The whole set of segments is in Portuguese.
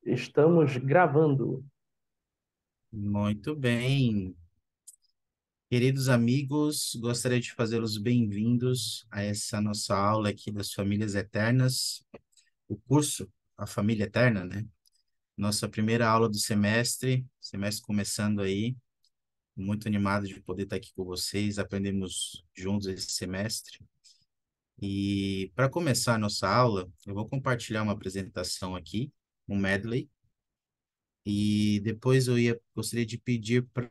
Estamos gravando. Muito bem. Queridos amigos, gostaria de fazê-los bem-vindos a essa nossa aula aqui das famílias eternas, o curso A Família Eterna, né? Nossa primeira aula do semestre começando aí, muito animado de poder estar aqui com vocês, aprendemos juntos esse semestre. E para começar a nossa aula, eu vou compartilhar uma apresentação aqui, um medley, e depois gostaria de pedir para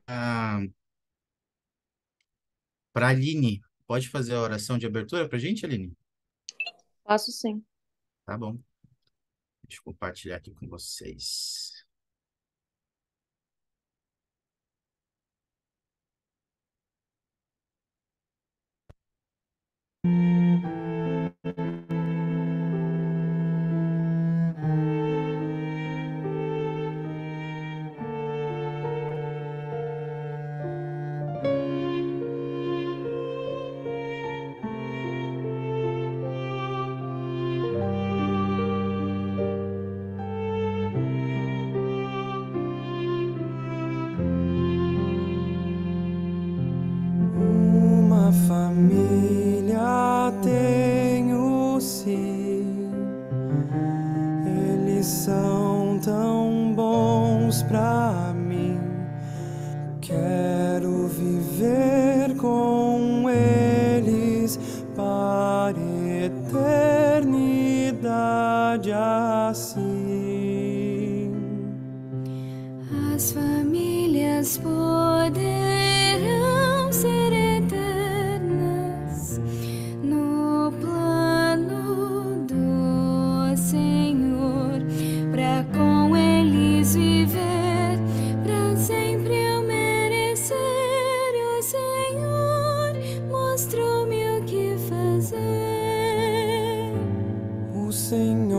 a Aline, pode fazer a oração de abertura para a gente, Aline? Faço sim. Tá bom. Deixa eu compartilhar aqui com vocês. Uma família tenho sim, eles são tão bons pra mim. Quero viver com eles para eternidade assim. As famílias poderão ser eternas no plano do Senhor, para com eles viver para sempre eu merecer. O Senhor mostrou-me o que fazer. O Senhor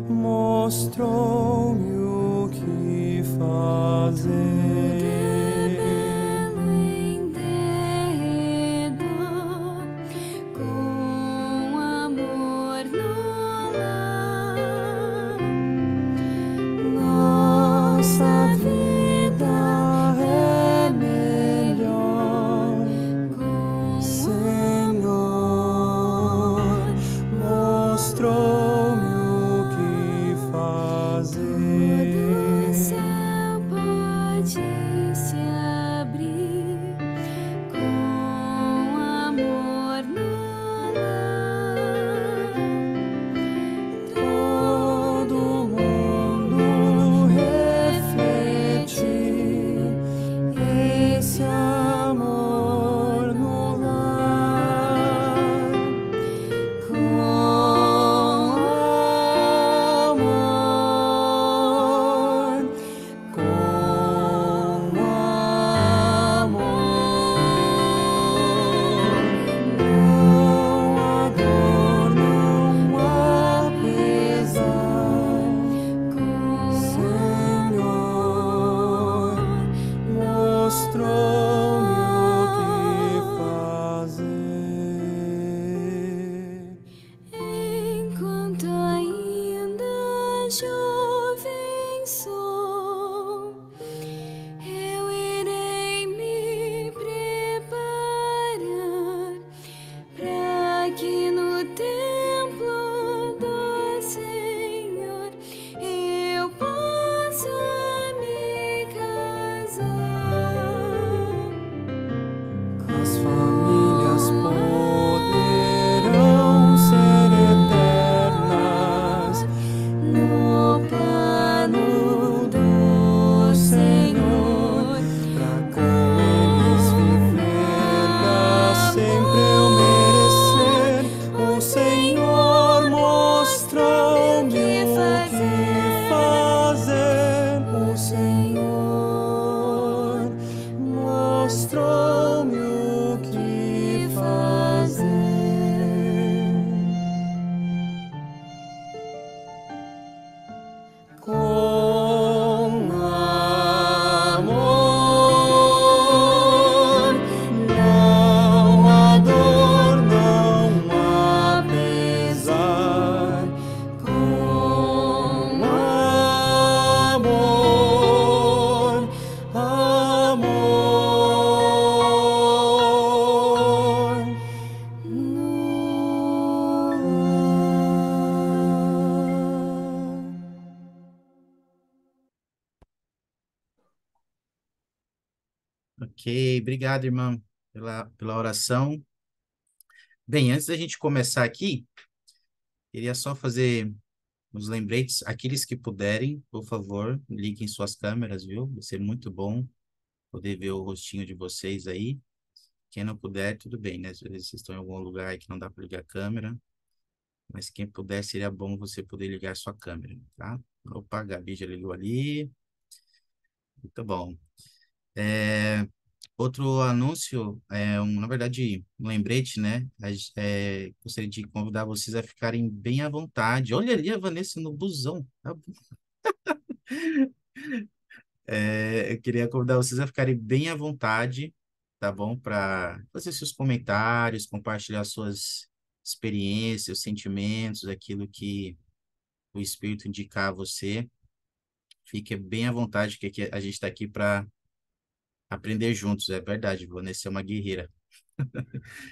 mostrou-me o que fazer. Belo em derredor, com amor no lar. Nossa vida é melhor, Com Senhor mostrou-me o que o fazer. céu pode Ok, obrigado, irmã, pela oração. Bem, antes da gente começar aqui, queria só fazer uns lembretes. Aqueles que puderem, por favor, liguem suas câmeras, viu? Vai ser muito bom poder ver o rostinho de vocês aí. Quem não puder, tudo bem, né? Às vezes vocês estão em algum lugar aí que não dá para ligar a câmera, mas quem puder, seria bom você poder ligar sua câmera, tá? Opa, a Gabi já ligou ali. Muito bom. É, outro anúncio, na verdade, um lembrete, né? Gostaria de convidar vocês a ficarem bem à vontade. Olha ali a Vanessa no busão. Tá bom. Eu queria convidar vocês a ficarem bem à vontade, tá bom? Para fazer seus comentários, compartilhar suas experiências, sentimentos, aquilo que o Espírito indicar a você. Fique bem à vontade, que aqui a gente está aqui para aprender juntos. É verdade, Vanessa é uma guerreira.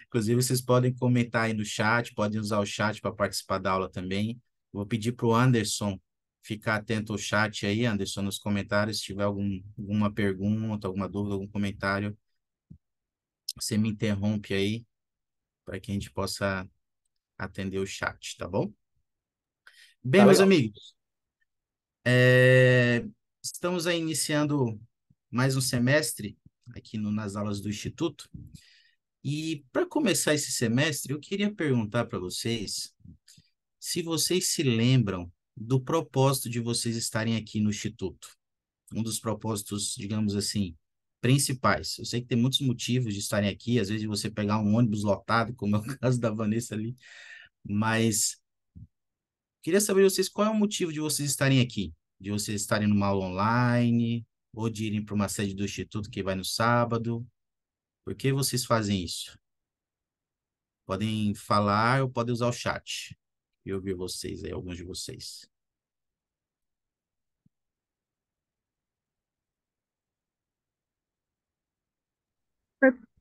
Inclusive, vocês podem comentar aí no chat, podem usar o chat para participar da aula também. Vou pedir para o Anderson ficar atento ao chat aí, Anderson, nos comentários, se tiver alguma pergunta, alguma dúvida, algum comentário, você me interrompe aí, para que a gente possa atender o chat, tá bom? Bem, Tá meus legal. amigos, estamos aí iniciando mais um semestre aqui nas aulas do Instituto. E para começar esse semestre, eu queria perguntar para vocês se vocês se lembram do propósito de vocês estarem aqui no Instituto. Um dos propósitos, digamos assim, principais. Eu sei que tem muitos motivos de estarem aqui, às vezes de você pegar um ônibus lotado, como é o caso da Vanessa ali, mas queria saber de vocês qual é o motivo de vocês estarem aqui, de vocês estarem numa aula online, ou de irem para uma sede do Instituto que vai no sábado. Por que vocês fazem isso? Podem falar ou podem usar o chat. Eu ouvir vocês aí, alguns de vocês.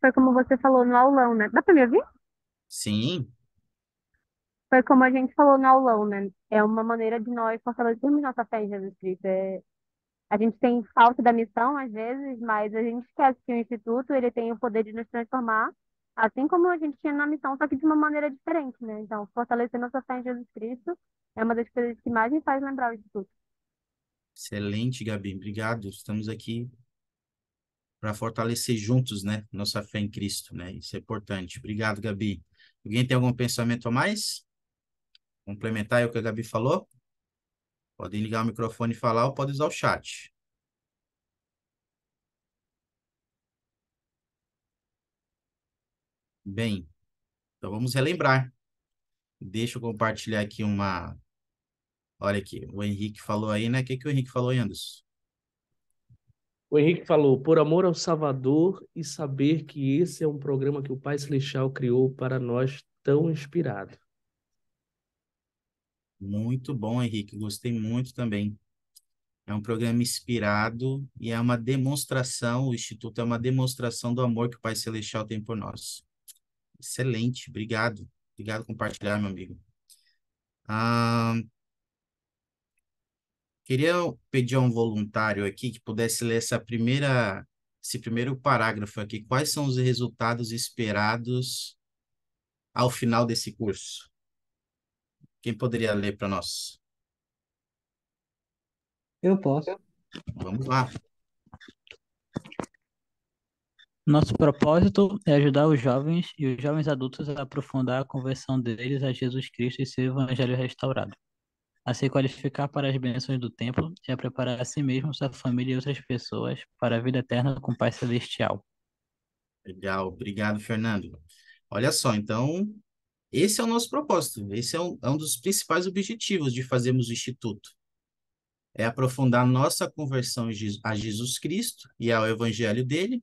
Foi como você falou no aulão, né? Dá pra me ouvir? Sim, Foi como a gente falou no aulão, né? É uma maneira de nós fortalecermos nossa fé em Jesus Cristo. A gente tem falta da missão, às vezes, mas a gente esquece que o Instituto, ele tem o poder de nos transformar, assim como a gente tinha na missão, só que de uma maneira diferente, né? Então, fortalecer nossa fé em Jesus Cristo é uma das coisas que mais me faz lembrar o Instituto. excelente, Gabi. Obrigado. Estamos aqui para fortalecer juntos, né, nossa fé em Cristo, né? Isso é importante. Obrigado, Gabi. Alguém tem algum pensamento a mais? Complementar aí o que a Gabi falou? Podem ligar o microfone e falar ou pode usar o chat. Bem, então vamos relembrar. Deixa eu compartilhar aqui uma. Olha aqui, o Henrique falou aí, né? O que que o Henrique falou, Anderson? O Henrique falou, por amor ao Salvador e saber que esse é um programa que o Pai Celestial criou para nós tão inspirado. Muito bom, Henrique. Gostei muito também. É um programa inspirado e é uma demonstração, o Instituto é uma demonstração do amor que o Pai Celestial tem por nós. Excelente, obrigado. Obrigado por compartilhar, meu amigo. Ah, queria pedir a um voluntário aqui que pudesse ler esse primeiro parágrafo aqui. Quais são os resultados esperados ao final desse curso? Quem poderia ler para nós? Eu posso. Vamos lá. Nosso propósito é ajudar os jovens e os jovens adultos a aprofundar a conversão deles a Jesus Cristo e seu Evangelho restaurado, a se qualificar para as bênçãos do templo e a preparar a si mesmo, sua família e outras pessoas para a vida eterna com Pai Celestial. Legal, obrigado, Fernando. Olha só, então, esse é o nosso propósito. Esse é um dos principais objetivos de fazermos o Instituto. É aprofundar nossa conversão a Jesus Cristo e ao Evangelho dele,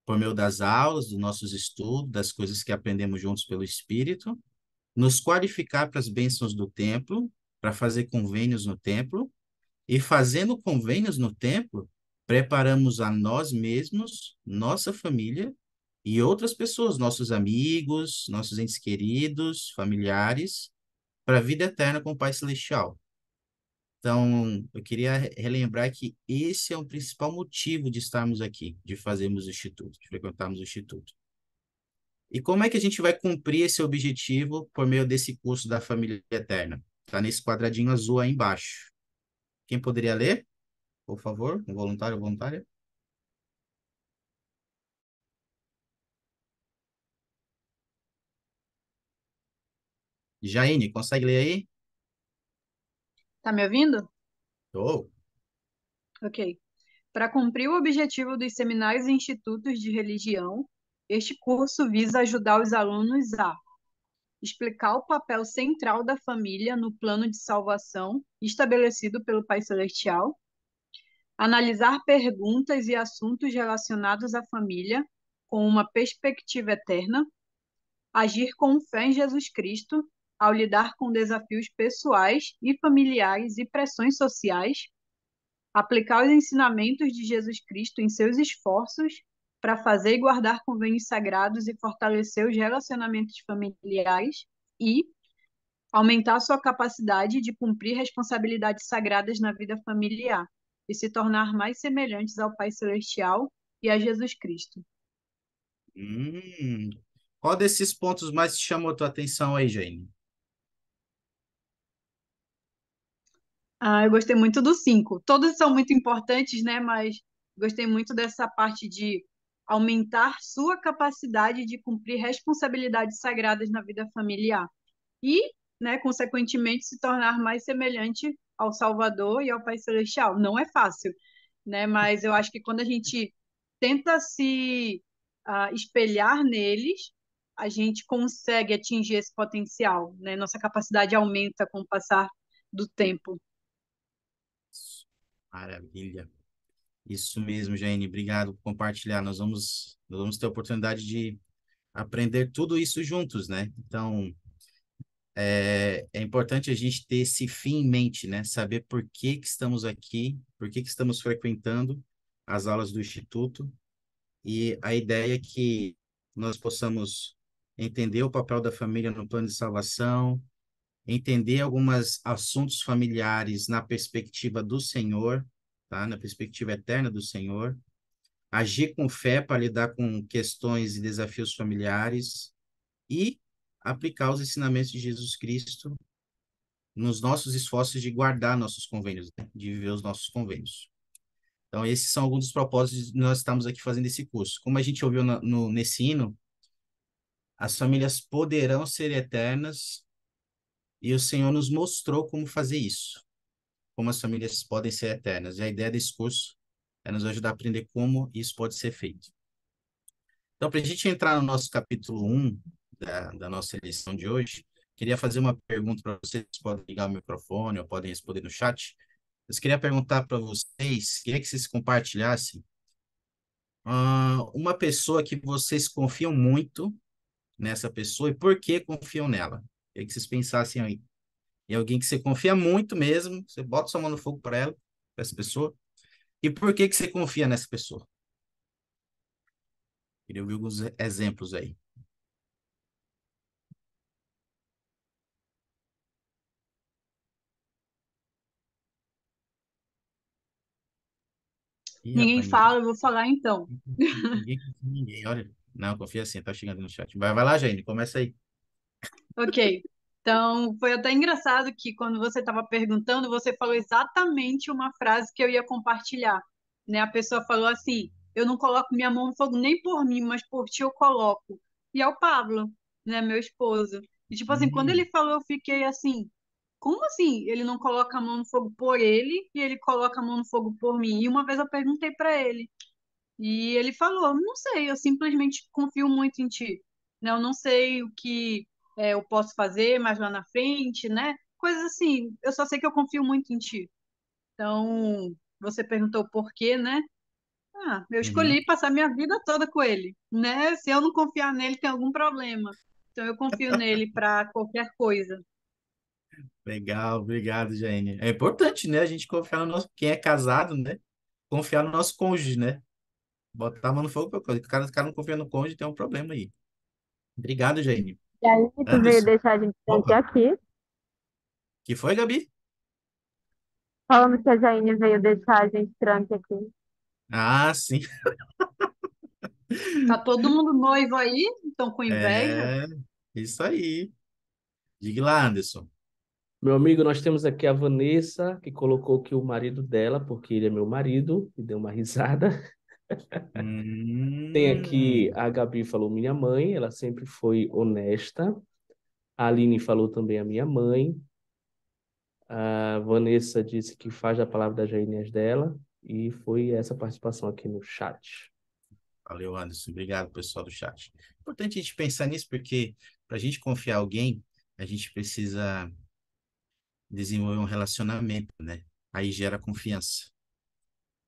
por meio das aulas, dos nossos estudos, das coisas que aprendemos juntos pelo Espírito, nos qualificar para as bênçãos do templo, para fazer convênios no templo, e fazendo convênios no templo, preparamos a nós mesmos, nossa família e outras pessoas, nossos amigos, nossos entes queridos, familiares, para a vida eterna com o Pai Celestial. Então, eu queria relembrar que esse é o principal motivo de estarmos aqui, de fazermos o Instituto, de frequentarmos o Instituto. E como é que a gente vai cumprir esse objetivo por meio desse curso da Família Eterna? Está nesse quadradinho azul aí embaixo. Quem poderia ler, por favor? Um voluntário ou voluntária? Jaine, consegue ler aí? Tá me ouvindo? Oh. Ok. Para cumprir o objetivo dos seminários e institutos de religião, este curso visa ajudar os alunos a explicar o papel central da família no plano de salvação estabelecido pelo Pai Celestial, analisar perguntas e assuntos relacionados à família com uma perspectiva eterna, agir com fé em Jesus Cristo ao lidar com desafios pessoais e familiares e pressões sociais, aplicar os ensinamentos de Jesus Cristo em seus esforços para fazer e guardar convênios sagrados e fortalecer os relacionamentos familiares e aumentar sua capacidade de cumprir responsabilidades sagradas na vida familiar e se tornar mais semelhantes ao Pai Celestial e a Jesus Cristo. Hum. Qual desses pontos mais te chamou a tua atenção aí, Jaine? Eu gostei muito do 5. Todos são muito importantes, né? Mas gostei muito dessa parte de aumentar sua capacidade de cumprir responsabilidades sagradas na vida familiar e, né, consequentemente, se tornar mais semelhante ao Salvador e ao Pai Celestial. Não é fácil, né? Mas eu acho que quando a gente tenta se espelhar neles, a gente consegue atingir esse potencial, né? Nossa capacidade aumenta com o passar do tempo. Maravilha. Isso mesmo, Jaine. Obrigado por compartilhar. Nós vamos ter a oportunidade de aprender tudo isso juntos, né? Então, é importante a gente ter esse fim em mente, né? Saber por que que estamos aqui, por que que estamos frequentando as aulas do Instituto. E a ideia é que nós possamos entender o papel da família no plano de salvação, entender alguns assuntos familiares na perspectiva do Senhor, tá? Na perspectiva eterna do Senhor, agir com fé para lidar com questões e desafios familiares e aplicar os ensinamentos de Jesus Cristo nos nossos esforços de guardar nossos convênios, né? De viver os nossos convênios. Então, esses são alguns dos propósitos de nós estamos aqui fazendo esse curso. Como a gente ouviu nesse hino, as famílias poderão ser eternas e o Senhor nos mostrou como fazer isso, como as famílias podem ser eternas. E a ideia desse curso é nos ajudar a aprender como isso pode ser feito. Então, para a gente entrar no nosso capítulo 1 da nossa lição de hoje, queria fazer uma pergunta para vocês, podem ligar o microfone ou podem responder no chat. Eu queria perguntar para vocês, queria que vocês compartilhassem uma pessoa que vocês confiam muito nessa pessoa e por que confiam nela. Queria que vocês pensassem aí. Em alguém que você confia muito mesmo, você bota sua mão no fogo para ela, para essa pessoa, e por que que você confia nessa pessoa? Queria ouvir alguns exemplos aí. Ih, Ninguém rapaz, fala, eu vou falar então. ninguém confia em ninguém, olha. Não, confia assim, tá chegando no chat. Vai lá, Jane, começa aí. Ok. Então, foi até engraçado que quando você estava perguntando, você falou exatamente uma frase que eu ia compartilhar, né? A pessoa falou assim: "Eu não coloco minha mão no fogo nem por mim, mas por ti eu coloco". E é o Pablo, né, meu esposo. E tipo assim, quando ele Hum, falou, eu fiquei assim: "Como assim? Ele não coloca a mão no fogo por ele e ele coloca a mão no fogo por mim?". E uma vez eu perguntei para ele, e ele falou: "Não sei, eu simplesmente confio muito em ti, né? Eu não sei o que eu posso fazer mais lá na frente, né? Coisas assim. Eu só sei que eu confio muito em ti". Então, você perguntou por quê, né? Eu uhum. escolhi passar minha vida toda com ele, né? Se eu não confiar nele, tem algum problema. Então, eu confio nele para qualquer coisa. Legal, obrigado, Jane. É importante, né, a gente confiar no nosso, quem é casado, né, confiar no nosso cônjuge, né, botar a mão no fogo pra coisa. O cara não confia no cônjuge, tem um problema aí. Obrigado, Jane. E aí, tu veio Anderson, deixar a gente opa, aqui. que foi, Gabi? Falando que a Jaine veio deixar a gente tranque aqui. Ah, sim. Tá todo mundo noivo aí? Estão com inveja? É, isso aí. Diga lá, Anderson. Meu amigo, nós temos aqui a Vanessa, que colocou que o marido dela, porque ele é meu marido, e deu uma risada. Tem aqui Hum, a Gabi falou minha mãe, ela sempre foi honesta. A Aline falou também a minha mãe. A Vanessa disse que faz a palavra das Jainés dela. E foi essa participação aqui no chat. valeu, Anderson. Obrigado, pessoal do chat. Importante a gente pensar nisso, porque para a gente confiar em alguém, a gente precisa desenvolver um relacionamento, né? Aí gera confiança.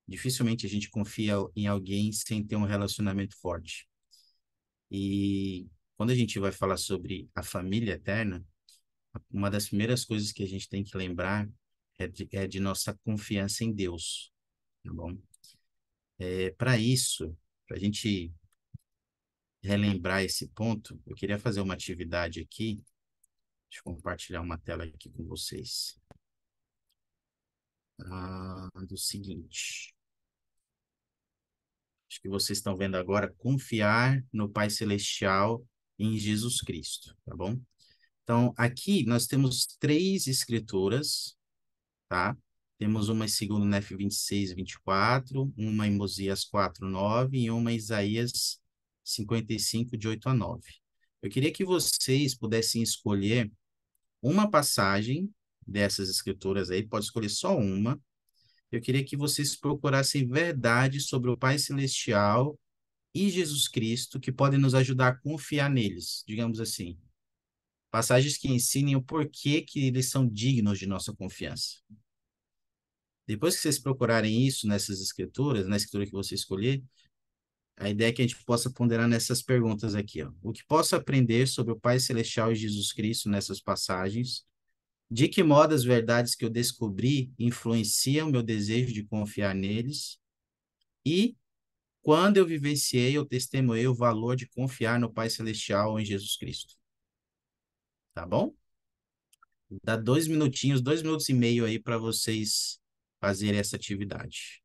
Dificilmente a gente confia em alguém sem ter um relacionamento forte. E quando a gente vai falar sobre a família eterna, uma das primeiras coisas que a gente tem que lembrar é de nossa confiança em Deus, tá bom? Para isso, para a gente relembrar esse ponto, eu queria fazer uma atividade aqui. Deixa eu compartilhar uma tela aqui com vocês. Do seguinte. Acho que vocês estão vendo agora, confiar no Pai Celestial em Jesus Cristo, tá bom? Então, aqui nós temos três escrituras, tá? Temos uma em 2 Nef 26:24, uma em Mosias 4:9 e uma em Isaías 55, de 8 a 9. Eu queria que vocês pudessem escolher uma passagem dessas escrituras aí, pode escolher só uma. Eu queria que vocês procurassem verdade sobre o Pai Celestial e Jesus Cristo que podem nos ajudar a confiar neles, digamos assim. Passagens que ensinem o porquê que eles são dignos de nossa confiança. Depois que vocês procurarem isso nessas escrituras, na escritura que você escolher, a ideia é que a gente possa ponderar nessas perguntas aqui, ó. O que posso aprender sobre o Pai Celestial e Jesus Cristo nessas passagens? De que modo as verdades que eu descobri influenciam meu desejo de confiar neles? E quando eu vivenciei ou testemunhei o valor de confiar no Pai Celestial ou em Jesus Cristo? Tá bom? Dá 2 minutinhos, 2 minutos e meio aí para vocês fazerem essa atividade.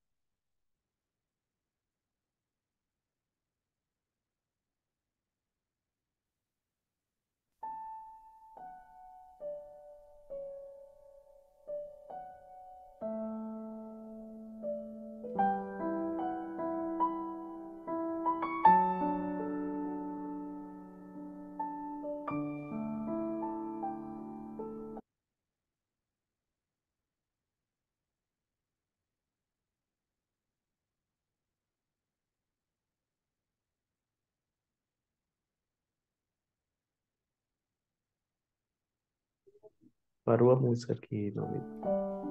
Parou a música aqui, meu amigo.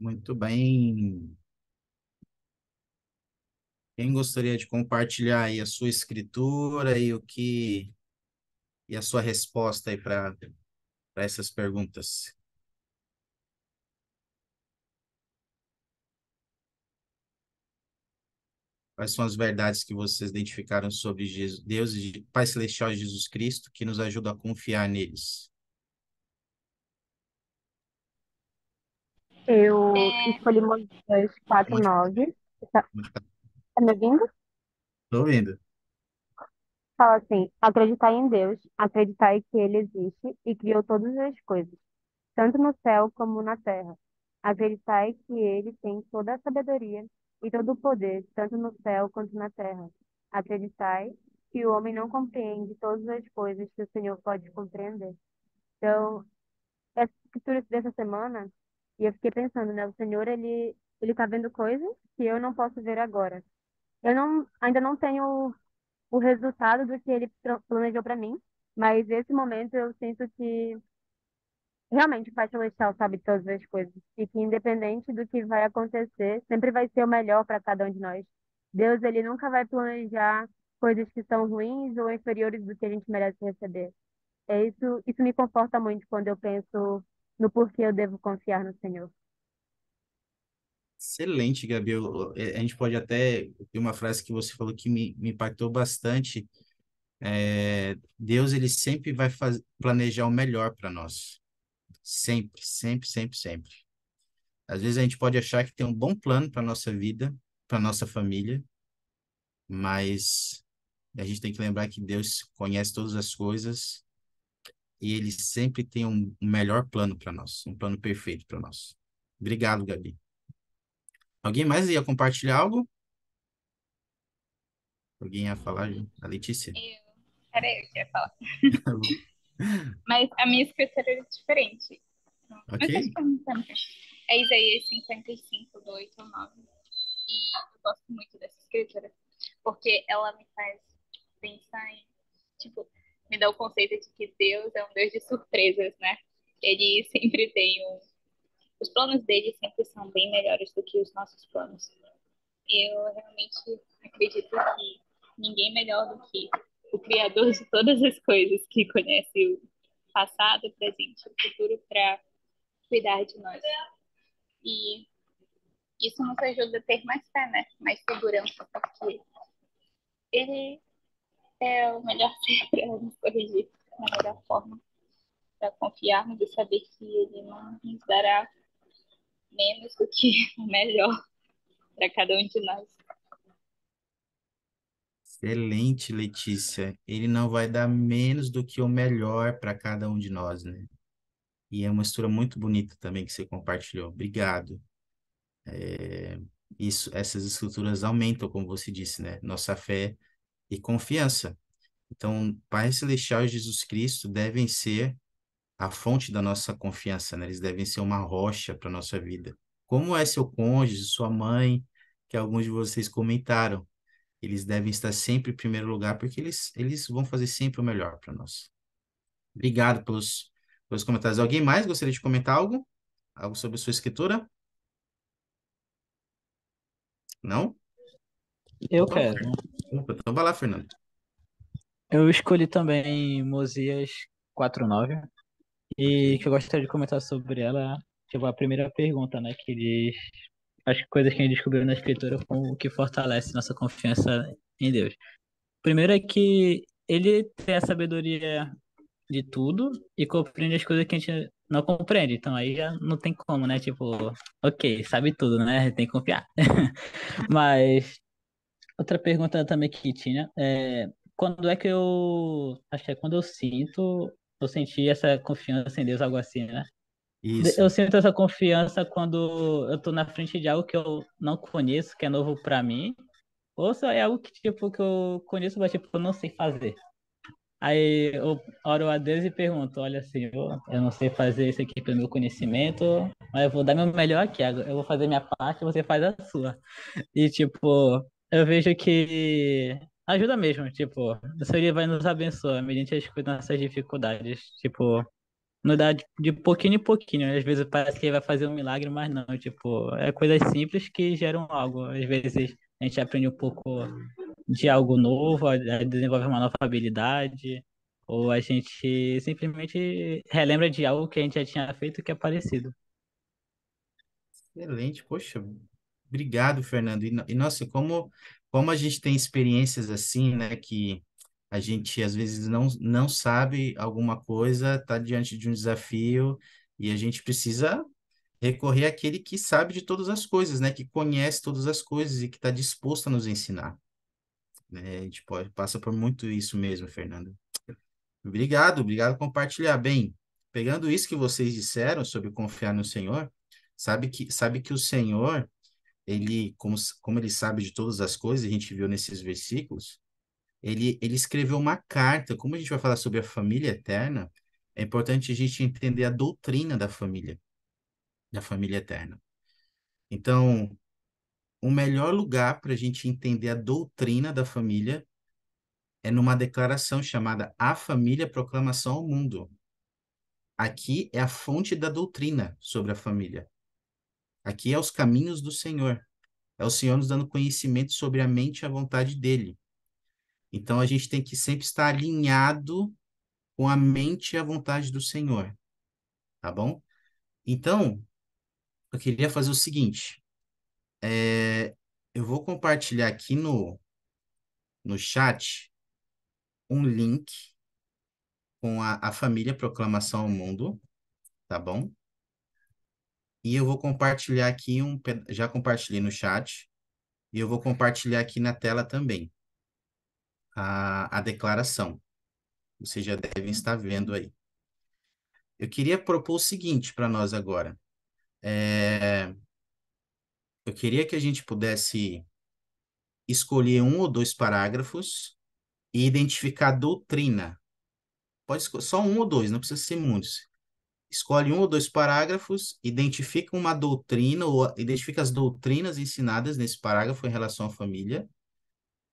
Muito bem. Quem gostaria de compartilhar aí a sua escritura e e a sua resposta aí para essas perguntas? Quais são as verdades que vocês identificaram sobre Jesus, Deus e Pai Celestial e Jesus Cristo que nos ajudam a confiar neles? Eu escolhi Moisés 4:9. Tá tá me ouvindo? Estou vendo. Fala assim: acreditar em Deus, acreditar em que Ele existe e criou todas as coisas, tanto no céu como na terra. Acreditar que Ele tem toda a sabedoria e todo o poder, tanto no céu quanto na terra. Acreditar que o homem não compreende todas as coisas que o Senhor pode compreender. Então, essa escritura dessa semana, e eu fiquei pensando, né? O Senhor, ele tá vendo coisas que eu não posso ver agora. Eu não, ainda não tenho o resultado do que ele planejou para mim, mas esse momento eu sinto que realmente o Pai Celestial sabe todas as coisas e que independente do que vai acontecer, sempre vai ser o melhor para cada um de nós. Deus, ele nunca vai planejar coisas que são ruins ou inferiores do que a gente merece receber. Isso me conforta muito quando eu penso no porquê eu devo confiar no Senhor. Excelente, Gabi. A gente pode até ter uma frase que você falou que me impactou bastante. Deus, ele sempre vai planejar o melhor para nós. Sempre, sempre, sempre, sempre. Às vezes a gente pode achar que tem um bom plano para nossa vida, para nossa família, mas a gente tem que lembrar que Deus conhece todas as coisas e ele sempre tem um melhor plano para nós, um plano perfeito para nós. Obrigado, Gabi. Alguém mais ia compartilhar algo? Alguém ia falar? A Letícia? Era eu que ia falar. Mas a minha escritura era diferente. Ok? Mas acho que eu não tanto. É Isaías 55, do 8 ao 9. E eu gosto muito dessa escritura. Porque ela me faz pensar em, tipo, me dá o conceito de que Deus é um Deus de surpresas, né? Ele sempre tem um. Os planos dele sempre são bem melhores do que os nossos planos. Eu realmente acredito que ninguém melhor do que o Criador de todas as coisas, que conhece o passado, o presente e o futuro, para cuidar de nós. E isso nos ajuda a ter mais fé, né? Mais segurança, porque ele é o melhor ser para nos corrigir da melhor forma, para confiarmos e saber que ele não nos dará menos do que o melhor para cada um de nós. Excelente, Letícia. Ele não vai dar menos do que o melhor para cada um de nós, né? E é uma história muito bonita também que você compartilhou. Obrigado. Essas escrituras aumentam, como você disse, né? Nossa fé e confiança. Então, Pai Celestial e Jesus Cristo devem ser a fonte da nossa confiança, né? Eles devem ser uma rocha para nossa vida. Como é seu cônjuge, sua mãe, que alguns de vocês comentaram, eles devem estar sempre em primeiro lugar, porque eles vão fazer sempre o melhor para nós. Obrigado pelos comentários. Alguém mais gostaria de comentar algo? Algo sobre a sua escritura? Não? Eu Então, quero. opa, então vai lá, Fernando. Eu escolhi também Mosias 4:9 e Ok. que eu gostaria de comentar sobre ela, tipo, a primeira pergunta, né, que diz as coisas que a gente descobriu na escritura com o que fortalece nossa confiança em Deus. Primeiro é que ele tem a sabedoria de tudo e compreende as coisas que a gente não compreende. Então aí já não tem como, né? Tipo, ok, sabe tudo, né? Tem que confiar. Mas outra pergunta também que tinha é quando é que acho que é quando eu senti essa confiança em Deus, algo assim, né? Eu Isso. sinto essa confiança quando eu tô na frente de algo que eu não conheço, que é novo pra mim, ou só é algo que, tipo, que eu conheço, mas, tipo, eu não sei fazer. Aí eu oro a Deus e pergunto, olha, Senhor, eu não sei fazer isso aqui pelo meu conhecimento, mas eu vou dar meu melhor aqui, eu vou fazer minha parte, você faz a sua. E, tipo, eu vejo que ajuda mesmo, tipo, o Senhor vai nos abençoar mediante as nossas dificuldades, tipo, não dá de pouquinho em pouquinho. Às vezes parece que vai fazer um milagre, mas não. Tipo, é coisas simples que geram algo. Às vezes a gente aprende um pouco de algo novo, desenvolve uma nova habilidade, ou a gente simplesmente relembra de algo que a gente já tinha feito que é parecido. Excelente, poxa, obrigado, Fernando. Nossa, como a gente tem experiências assim, né, que a gente às vezes não sabe alguma coisa, está diante de um desafio e a gente precisa recorrer àquele que sabe de todas as coisas, né, que conhece todas as coisas e que está disposto a nos ensinar, né? A gente passa por muito isso mesmo, Fernando. Obrigado por compartilhar. Bem, pegando isso que vocês disseram sobre confiar no Senhor, sabe que o Senhor, ele, como ele sabe de todas as coisas, a gente viu nesses versículos, ele escreveu uma carta. Como a gente vai falar sobre a família eterna, é importante a gente entender a doutrina da família eterna. Então, o melhor lugar para a gente entender a doutrina da família é numa declaração chamada A Família Proclamação ao Mundo. Aqui é a fonte da doutrina sobre a família. Aqui é os caminhos do Senhor. É o Senhor nos dando conhecimento sobre a mente e a vontade dele. Então a gente tem que sempre estar alinhado com a mente e a vontade do Senhor, tá bom? Então, eu queria fazer o seguinte: eu vou compartilhar aqui no chat um link com a família Proclamação ao Mundo, tá bom? E eu vou compartilhar aqui já compartilhei no chat, e eu vou compartilhar aqui na tela também a declaração. Vocês já devem estar vendo aí. Eu queria propor o seguinte para nós agora. Eu queria que a gente pudesse escolher um ou dois parágrafos e identificar a doutrina. Pode escolher só um ou dois, não precisa ser muitos. Escolhe um ou dois parágrafos, identifica uma doutrina ou identifica as doutrinas ensinadas nesse parágrafo em relação à família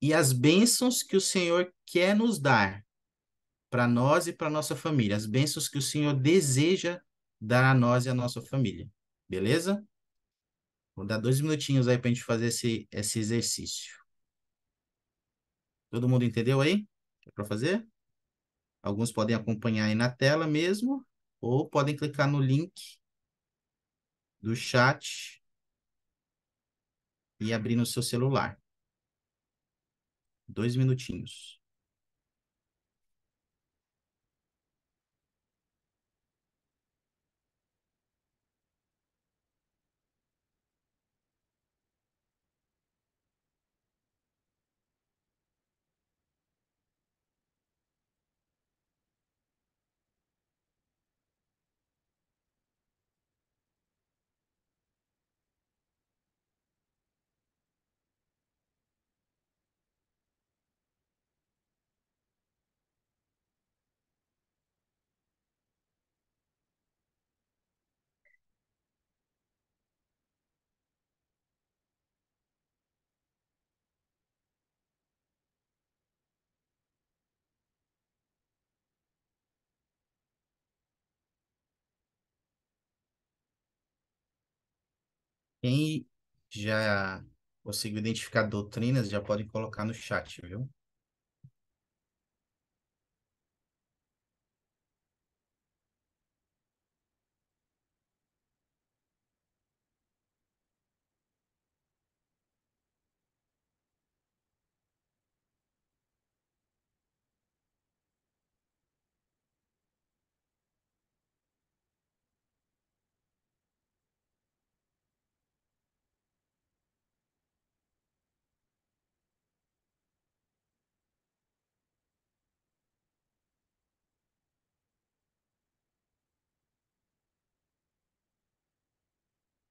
e as bênçãos que o Senhor quer nos dar para nós e para nossa família, as bênçãos que o Senhor deseja dar a nós e a nossa família. Beleza? Vou dar 2 minutinhos aí para a gente fazer esse exercício. Todo mundo entendeu aí? É para fazer? Alguns podem acompanhar aí na tela mesmo, ou podem clicar no link do chat e abrir no seu celular. 2 minutinhos. Quem já conseguiu identificar doutrinas, já pode colocar no chat, viu?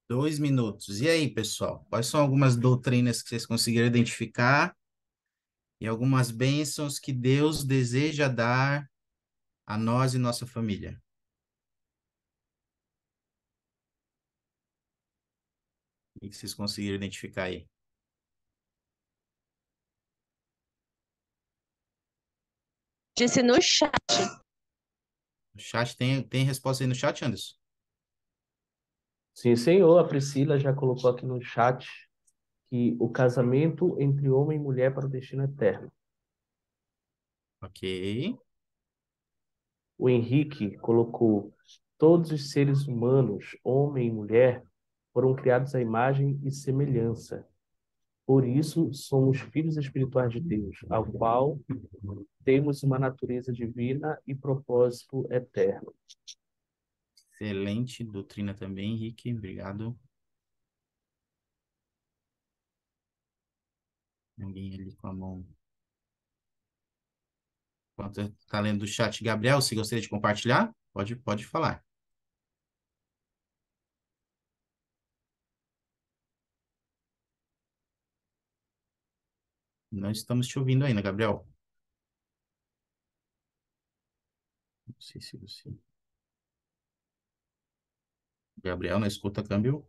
Dois minutos. E aí, pessoal? Quais são algumas doutrinas que vocês conseguiram identificar e algumas bênçãos que Deus deseja dar a nós e nossa família? O que vocês conseguiram identificar aí? Disse no chat. O chat tem resposta aí no chat, Anderson? Sim, senhor, a Priscila já colocou aqui no chat que o casamento entre homem e mulher para o destino eterno. Ok. O Henrique colocou: todos os seres humanos, homem e mulher, foram criados à imagem e semelhança. Por isso, somos filhos espirituais de Deus, ao qual temos uma natureza divina e propósito eterno. Excelente doutrina também, Henrique. Obrigado. Alguém ali com a mão. Enquanto está lendo do chat, Gabriel, se gostaria de compartilhar, pode falar. Não estamos te ouvindo ainda, Gabriel. Não sei se você... Gabriel, não escuta câmbio?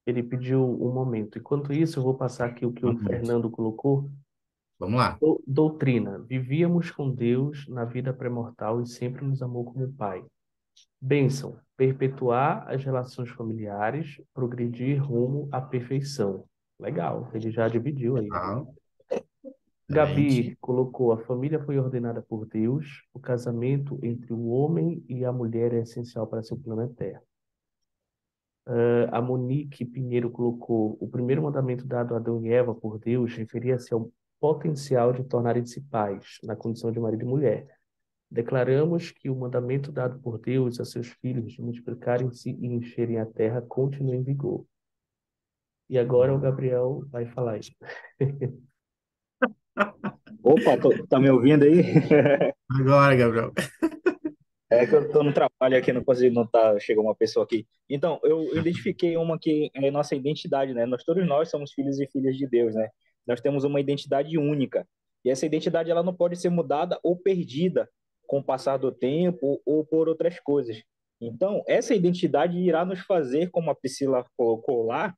Ele pediu um momento. Enquanto isso, eu vou passar aqui o que o Momento. Fernando colocou. Vamos lá. Doutrina. Vivíamos com Deus na vida pré-mortal e sempre nos amou como Pai. Bênção. Perpetuar as relações familiares, progredir rumo à perfeição. Legal, ele já dividiu aí. Ah, Gabi excelente. colocou: a família foi ordenada por Deus, o casamento entre o homem e a mulher é essencial para seu plano eterno. A Monique Pinheiro colocou: o primeiro mandamento dado a Adão e Eva por Deus referia-se ao potencial de tornarem-se pais, na condição de marido e mulher. Declaramos que o mandamento dado por Deus a seus filhos de multiplicarem-se e encherem a terra continua em vigor. E agora o Gabriel vai falar isso. Opa, tá me ouvindo aí? Agora, Gabriel. É que eu tô no trabalho aqui, não consigo notar, chegou uma pessoa aqui. Então, eu identifiquei uma que é nossa identidade, né? Todos nós somos filhos e filhas de Deus, né? Nós temos uma identidade única. E essa identidade, ela não pode ser mudada ou perdida com o passar do tempo ou por outras coisas. Então, essa identidade irá nos fazer, como a Priscila colocou lá,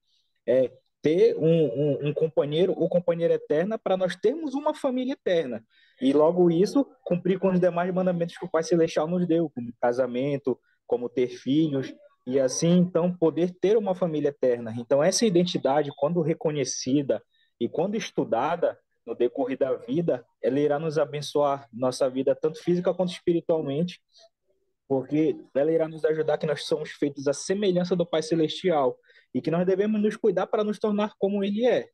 é, ter um companheiro ou companheira eterna para nós termos uma família eterna. E logo isso, cumprir com os demais mandamentos que o Pai Celestial nos deu, como casamento, como ter filhos, e assim, então, poder ter uma família eterna. Então, essa identidade, quando reconhecida e quando estudada no decorrer da vida, ela irá nos abençoar nossa vida, tanto física quanto espiritualmente, porque ela irá nos ajudar que nós somos feitos à semelhança do Pai Celestial e que nós devemos nos cuidar para nos tornar como Ele é.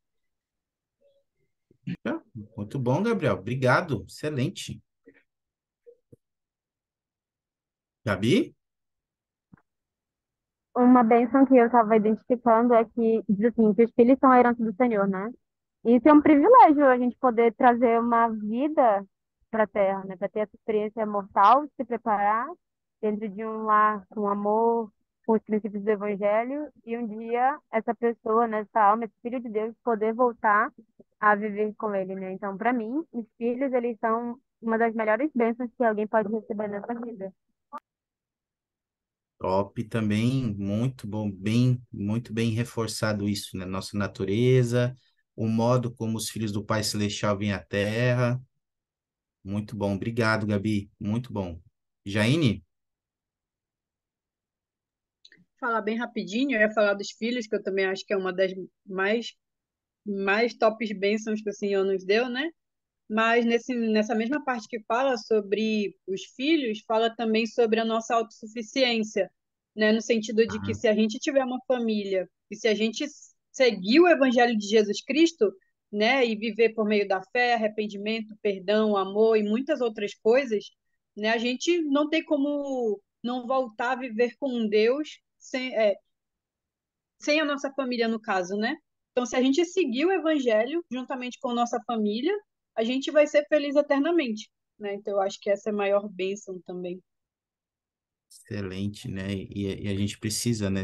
Muito bom, Gabriel. Obrigado. Excelente. Gabi? Uma bênção que eu estava identificando é que diz assim, que os filhos são a herança do Senhor, né? E isso é um privilégio, a gente poder trazer uma vida para a Terra, né? Para ter essa experiência mortal, se preparar dentro de um lar com amor, com os princípios do Evangelho, e um dia essa pessoa, né, essa alma, esse filho de Deus, poder voltar a viver com ele, né? Então, para mim, os filhos, eles são uma das melhores bênçãos que alguém pode receber nessa vida. Top também, muito bom, muito bem reforçado isso, né? Nossa natureza, o modo como os filhos do Pai Celestial vêm à Terra. Muito bom, obrigado, Gabi, muito bom. Jaine? Falar bem rapidinho, eu ia falar dos filhos, que eu também acho que é uma das mais tops bênçãos que o Senhor nos deu, né? Mas nessa mesma parte que fala sobre os filhos, fala também sobre a nossa autossuficiência, né? No sentido de que Ah, se a gente tiver uma família e se a gente seguir o Evangelho de Jesus Cristo, né? E viver por meio da fé, arrependimento, perdão, amor e muitas outras coisas, né? A gente não tem como não voltar a viver com um Deus sem a nossa família, no caso, né? Então, se a gente seguir o evangelho juntamente com nossa família, a gente vai ser feliz eternamente, né? Então, eu acho que essa é a maior bênção também. excelente, né? E a gente precisa, né,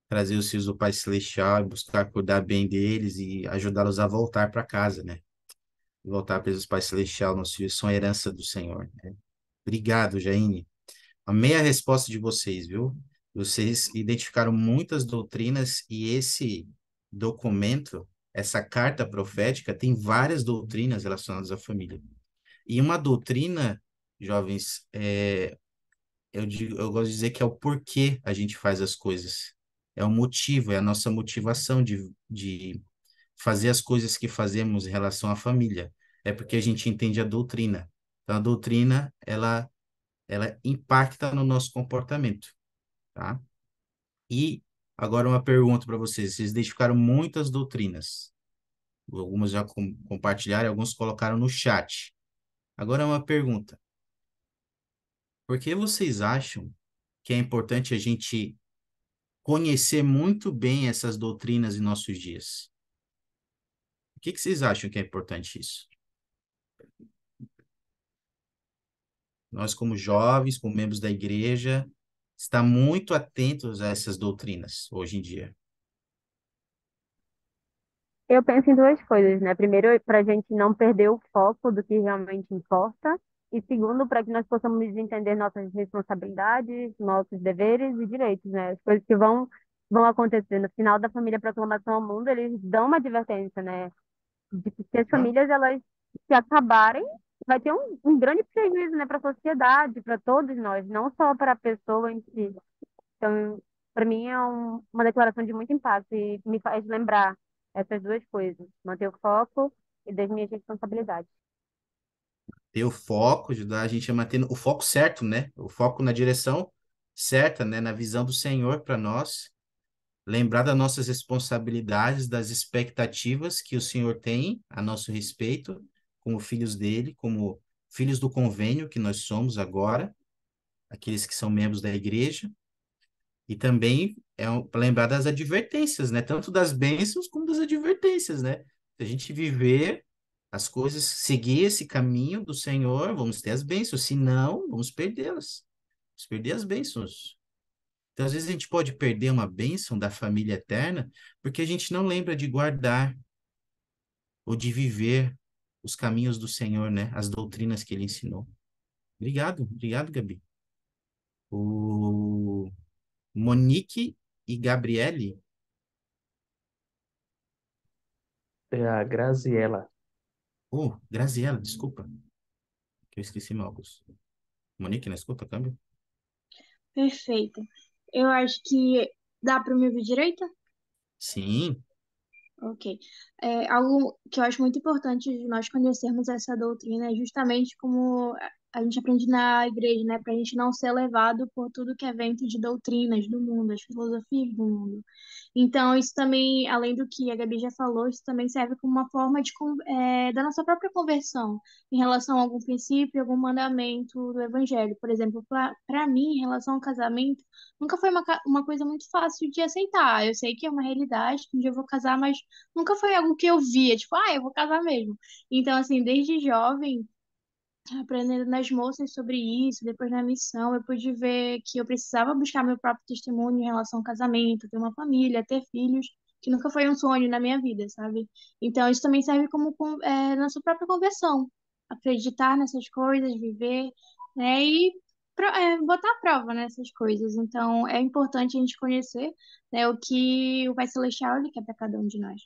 trazer os filhos do Pai Celestial e buscar cuidar bem deles e ajudá-los a voltar para casa, né? Voltar para os Pai Celestial, nossos filhos são a herança do Senhor, né? Obrigado, Jaine. Amei a resposta de vocês, viu? Vocês identificaram muitas doutrinas e esse documento, essa carta profética, tem várias doutrinas relacionadas à família. E uma doutrina jovens, eu gosto de dizer que é o porquê a gente faz as coisas. É o motivo, é a nossa motivação de fazer as coisas que fazemos em relação à família. É porque a gente entende a doutrina. Então, a doutrina, ela impacta no nosso comportamento, tá? E agora uma pergunta para vocês. Vocês identificaram muitas doutrinas. Algumas já compartilharam, alguns colocaram no chat. Agora uma pergunta. Por que vocês acham que é importante a gente conhecer muito bem essas doutrinas em nossos dias? Por que vocês acham que é importante isso? Nós, como jovens, como membros da igreja, está muito atentos a essas doutrinas hoje em dia. Eu penso em duas coisas, né? Primeiro, para a gente não perder o foco do que realmente importa. E segundo, para que nós possamos entender nossas responsabilidades, nossos deveres e direitos, né? As coisas que vão acontecer. No final da família Proclamação ao Mundo, eles dão uma advertência, né? De que se as Hã? famílias, elas se acabarem, vai ter um grande prejuízo, né? Para a sociedade, para todos nós, não só para a pessoa em si. Então, para mim é uma declaração de muito impacto e me faz lembrar essas duas coisas, manter o foco e das minhas responsabilidades. Ter o foco, ajudar a gente a manter o foco certo, né? O foco na direção certa, né? Na visão do Senhor para nós. Lembrar das nossas responsabilidades, das expectativas que o Senhor tem a nosso respeito, como filhos dele, como filhos do convênio que nós somos agora, aqueles que são membros da igreja. E também para lembrar das advertências, né? Tanto das bênçãos como das advertências, né? Se a gente viver as coisas, seguir esse caminho do Senhor, vamos ter as bênçãos. Se não, vamos perdê-las. Vamos perder as bênçãos. Então, às vezes, a gente pode perder uma bênção da família eterna porque a gente não lembra de guardar ou de viver os caminhos do Senhor, né? As doutrinas que ele ensinou. Obrigado, Gabi. O Monique e Gabriele. É a Graziela. Oh, Graziela, desculpa, que eu esqueci meu óculos. Monique, na escuta, câmbio? Perfeito. Eu acho que dá para me ouvir direito? Sim, Ok. Algo que eu acho muito importante de nós conhecermos essa doutrina é justamente como a gente aprende na igreja, né? Para a gente não ser levado por tudo que é vento de doutrinas do mundo, as filosofias do mundo. Então, isso também, além do que a Gabi já falou, isso também serve como uma forma da nossa própria conversão em relação a algum princípio, algum mandamento do Evangelho. Por exemplo, para mim, em relação ao casamento, nunca foi uma coisa muito fácil de aceitar. Eu sei que é uma realidade, que um dia eu vou casar, mas nunca foi algo que eu via, tipo, eu vou casar mesmo. Então, assim, desde jovem, aprendendo nas moças sobre isso, depois na missão, eu pude ver que eu precisava buscar meu próprio testemunho em relação ao casamento, ter uma família, ter filhos, que nunca foi um sonho na minha vida, sabe? Então, isso também serve como nossa própria conversão. Acreditar nessas coisas, viver, né? E botar à prova nessas coisas. Então, é importante a gente conhecer, né, o que o Pai Celestial ele quer para cada um de nós.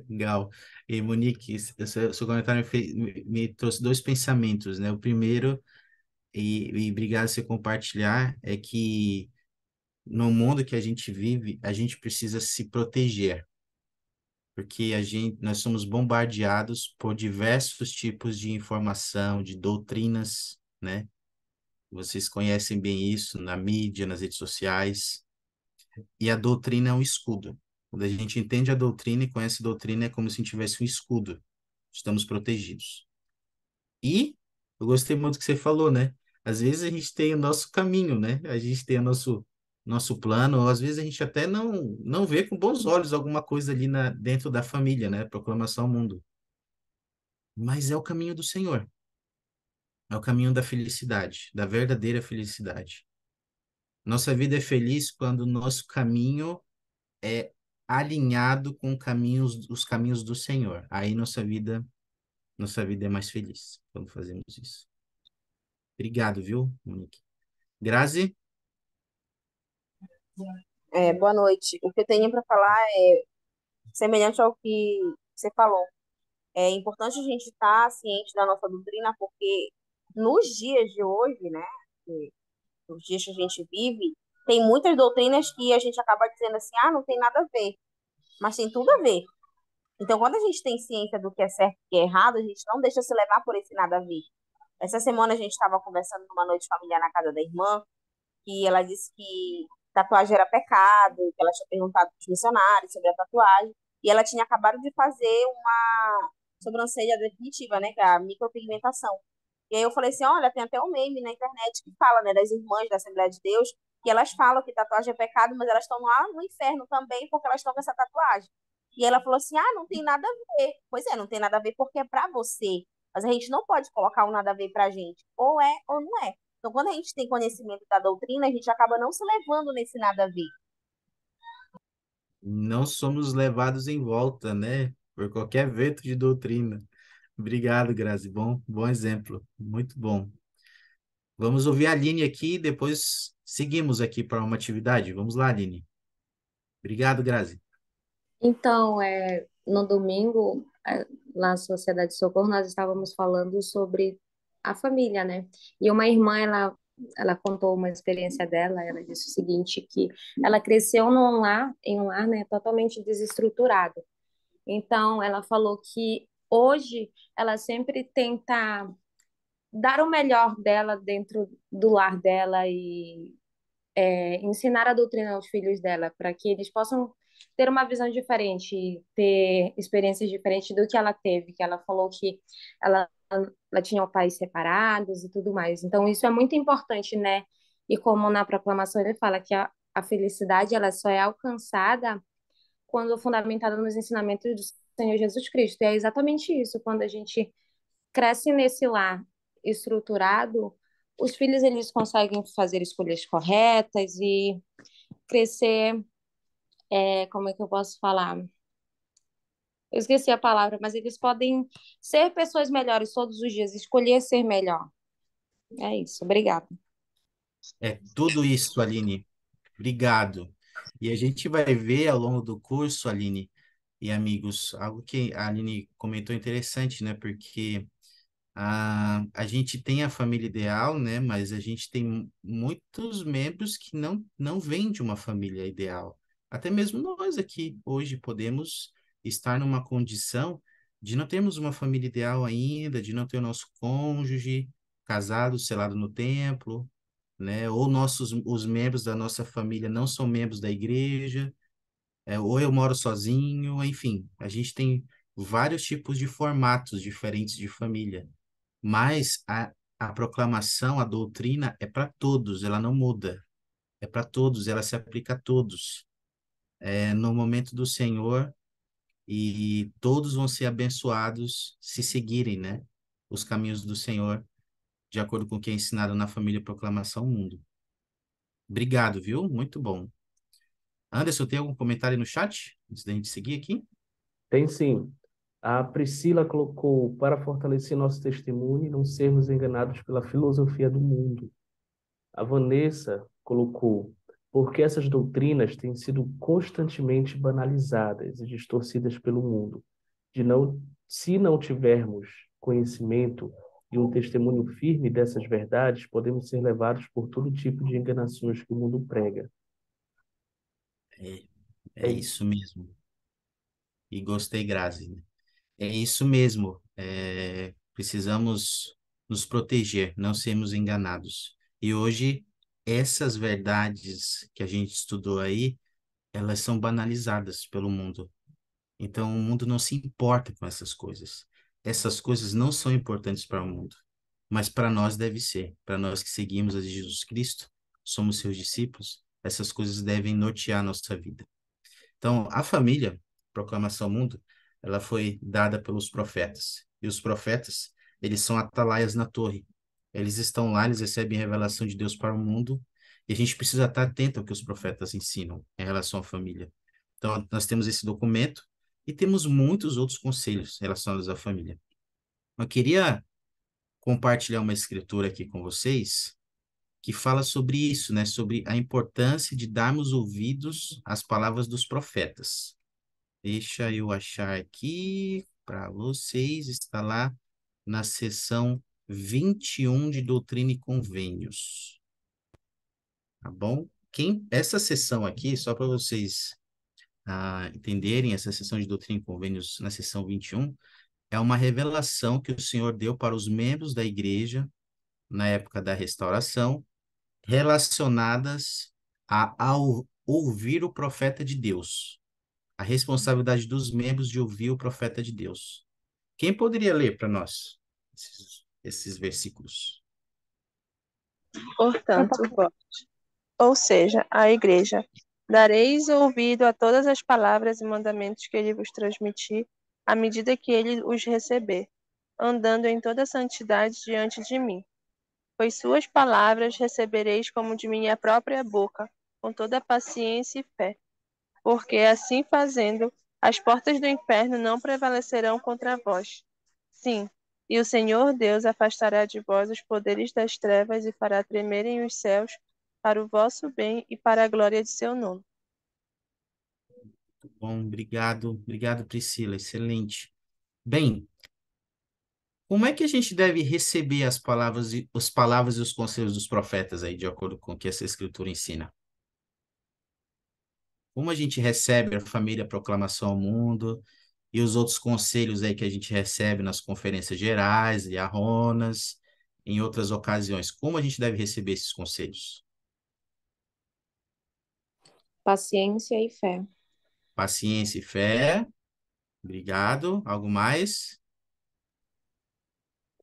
legal. E Monique, seu comentário me trouxe dois pensamentos, né? O primeiro, e obrigado por você compartilhar, é que no mundo que a gente vive, a gente precisa se proteger, porque nós somos bombardeados por diversos tipos de informação, de doutrinas, né? Vocês conhecem bem isso na mídia, nas redes sociais. E a doutrina é um escudo. Quando a gente entende a doutrina e conhece a doutrina, é como se tivesse um escudo. Estamos protegidos. E eu gostei muito do que você falou, né? Às vezes a gente tem o nosso caminho, né? A gente tem o nosso plano, ou às vezes a gente até não vê com bons olhos alguma coisa ali dentro da família, né? Proclamação ao mundo. Mas é o caminho do Senhor. É o caminho da felicidade, da verdadeira felicidade. Nossa vida é feliz quando o nosso caminho é alinhado com os caminhos do Senhor. Aí nossa vida é mais feliz quando fazemos isso. Obrigado, viu, Monique? Grazi? Boa noite. O que eu tenho para falar é semelhante ao que você falou. É importante a gente estar ciente da nossa doutrina, porque nos dias de hoje, né, que- nos dias que a gente vive, tem muitas doutrinas que a gente acaba dizendo assim, ah, não tem nada a ver, mas tem tudo a ver. Então, quando a gente tem ciência do que é certo e que é errado, a gente não deixa se levar por esse nada a ver. Essa semana a gente estava conversando numa noite familiar na casa da irmã, que ela disse que tatuagem era pecado, que ela tinha perguntado para os missionários sobre a tatuagem, e ela tinha acabado de fazer uma sobrancelha definitiva, né, que é a micropigmentação. E aí eu falei assim, olha, tem até um meme na internet que fala, né, das irmãs da Assembleia de Deus, que elas falam que tatuagem é pecado, mas elas estão lá no inferno também porque elas estão com essa tatuagem. E ela falou assim, ah, não tem nada a ver. Pois é, não tem nada a ver porque é para você. Mas a gente não pode colocar um nada a ver pra gente. Ou é ou não é. Então, quando a gente tem conhecimento da doutrina, a gente acaba não se levando nesse nada a ver. Não somos levados em volta, né? Por qualquer vento de doutrina. Obrigado, Grazi. Bom exemplo. Muito bom. Vamos ouvir a Aline aqui e depois seguimos aqui para uma atividade. Vamos lá, Aline. Obrigado, Grazi. Então, no domingo, lá na Sociedade de Socorro, nós estávamos falando sobre a família, né? E uma irmã, ela contou uma experiência dela, ela disse o seguinte, que ela cresceu em um lar, né, totalmente desestruturado. Então, ela falou que hoje ela sempre tenta dar o melhor dela dentro do lar dela e ensinar a doutrina aos filhos dela, para que eles possam ter uma visão diferente, ter experiências diferentes do que ela teve, que ela falou que ela, ela tinha pais separados e tudo mais. Então, isso é muito importante, né? E como na proclamação ele fala que a felicidade ela só é alcançada quando fundamentada nos ensinamentos do Senhor Jesus Cristo. E é exatamente isso, quando a gente cresce nesse lar estruturado, os filhos eles conseguem fazer escolhas corretas e crescer, como é que eu posso falar? Eu esqueci a palavra, mas eles podem ser pessoas melhores todos os dias, escolher ser melhor. É isso, obrigada. É tudo isso, Aline. Obrigado. E a gente vai ver ao longo do curso, Aline e amigos, algo que a Aline comentou interessante, né? Porque a gente tem a família ideal, né? Mas a gente tem muitos membros que não vêm de uma família ideal. Até mesmo nós aqui, hoje, podemos estar numa condição de não termos uma família ideal ainda, de não ter o nosso cônjuge casado, selado no templo, né? Ou os membros da nossa família não são membros da igreja, ou eu moro sozinho, enfim, a gente tem vários tipos de formatos diferentes de família. Mas a proclamação, a doutrina é para todos, ela não muda. É para todos, ela se aplica a todos. É no momento do Senhor e todos vão ser abençoados se seguirem, né? Os caminhos do Senhor, de acordo com o que é ensinado na família Proclamação Mundo. Obrigado, viu? Muito bom. Anderson, tem algum comentário no chat? Antes da gente seguir aqui? Tem sim. A Priscila colocou para fortalecer nosso testemunho e não sermos enganados pela filosofia do mundo. A Vanessa colocou, porque essas doutrinas têm sido constantemente banalizadas e distorcidas pelo mundo. Se não tivermos conhecimento e um testemunho firme dessas verdades, podemos ser levados por todo tipo de enganações que o mundo prega. É, É é isso. isso mesmo. E gostei, Grazi. É isso mesmo. Precisamos nos proteger, não sermos enganados. E hoje, essas verdades que a gente estudou aí, elas são banalizadas pelo mundo. Então, o mundo não se importa com essas coisas. Essas coisas não são importantes para o mundo, mas para nós deve ser. Para nós que seguimos a Jesus Cristo, somos seus discípulos, essas coisas devem nortear a nossa vida. Então, a família, Proclamação Mundo, ela foi dada pelos profetas. E os profetas, eles são atalaias na torre. Eles estão lá, eles recebem a revelação de Deus para o mundo, e a gente precisa estar atento ao que os profetas ensinam em relação à família. Então, nós temos esse documento e temos muitos outros conselhos relacionados à família. Eu queria compartilhar uma escritura aqui com vocês que fala sobre isso, né? Sobre a importância de darmos ouvidos às palavras dos profetas. Deixa eu achar aqui para vocês. Está lá na seção 21 de Doutrina e Convênios, tá bom? Essa sessão aqui, só para vocês entenderem, essa sessão de Doutrina e Convênios na sessão 21, é uma revelação que o Senhor deu para os membros da igreja na época da restauração, relacionadas ao ouvir o profeta de Deus, a responsabilidade dos membros de ouvir o profeta de Deus. Quem poderia ler para nós esses versículos? Portanto, vós, ou seja, a igreja, dareis ouvido a todas as palavras e mandamentos que ele vos transmitir, à medida que ele os receber, andando em toda santidade diante de mim. Pois suas palavras recebereis como de minha própria boca, com toda paciência e fé. Porque assim fazendo, as portas do inferno não prevalecerão contra vós. Sim, e o Senhor Deus afastará de vós os poderes das trevas e fará tremerem os céus para o vosso bem e para a glória de seu nome. Muito bom, obrigado, Priscila, excelente. Bem, como é que a gente deve receber as palavras e os conselhos dos profetas aí, de acordo com o que essa escritura ensina? Como a gente recebe a família, a proclamação ao mundo e os outros conselhos aí que a gente recebe nas conferências gerais e arronas, em outras ocasiões? Como a gente deve receber esses conselhos? Paciência e fé. Paciência e fé. Obrigado. Algo mais?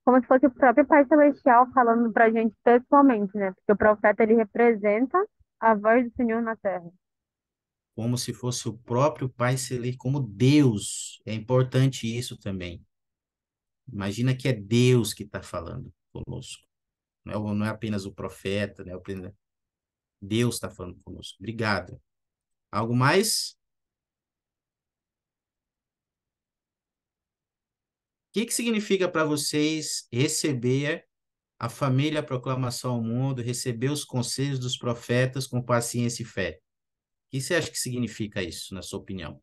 Como se fosse o próprio Pai Celestial falando pra gente pessoalmente, né? Porque o profeta, ele representa a voz do Senhor na terra. Como se fosse o próprio Pai Celestial, como Deus. É importante isso também. Imagina que é Deus que está falando conosco. Não é apenas o profeta, né? Deus está falando conosco. Obrigado. Algo mais? O que significa para vocês receber a família, a proclamação ao mundo, receber os conselhos dos profetas com paciência e fé? O que você acha que significa isso, na sua opinião?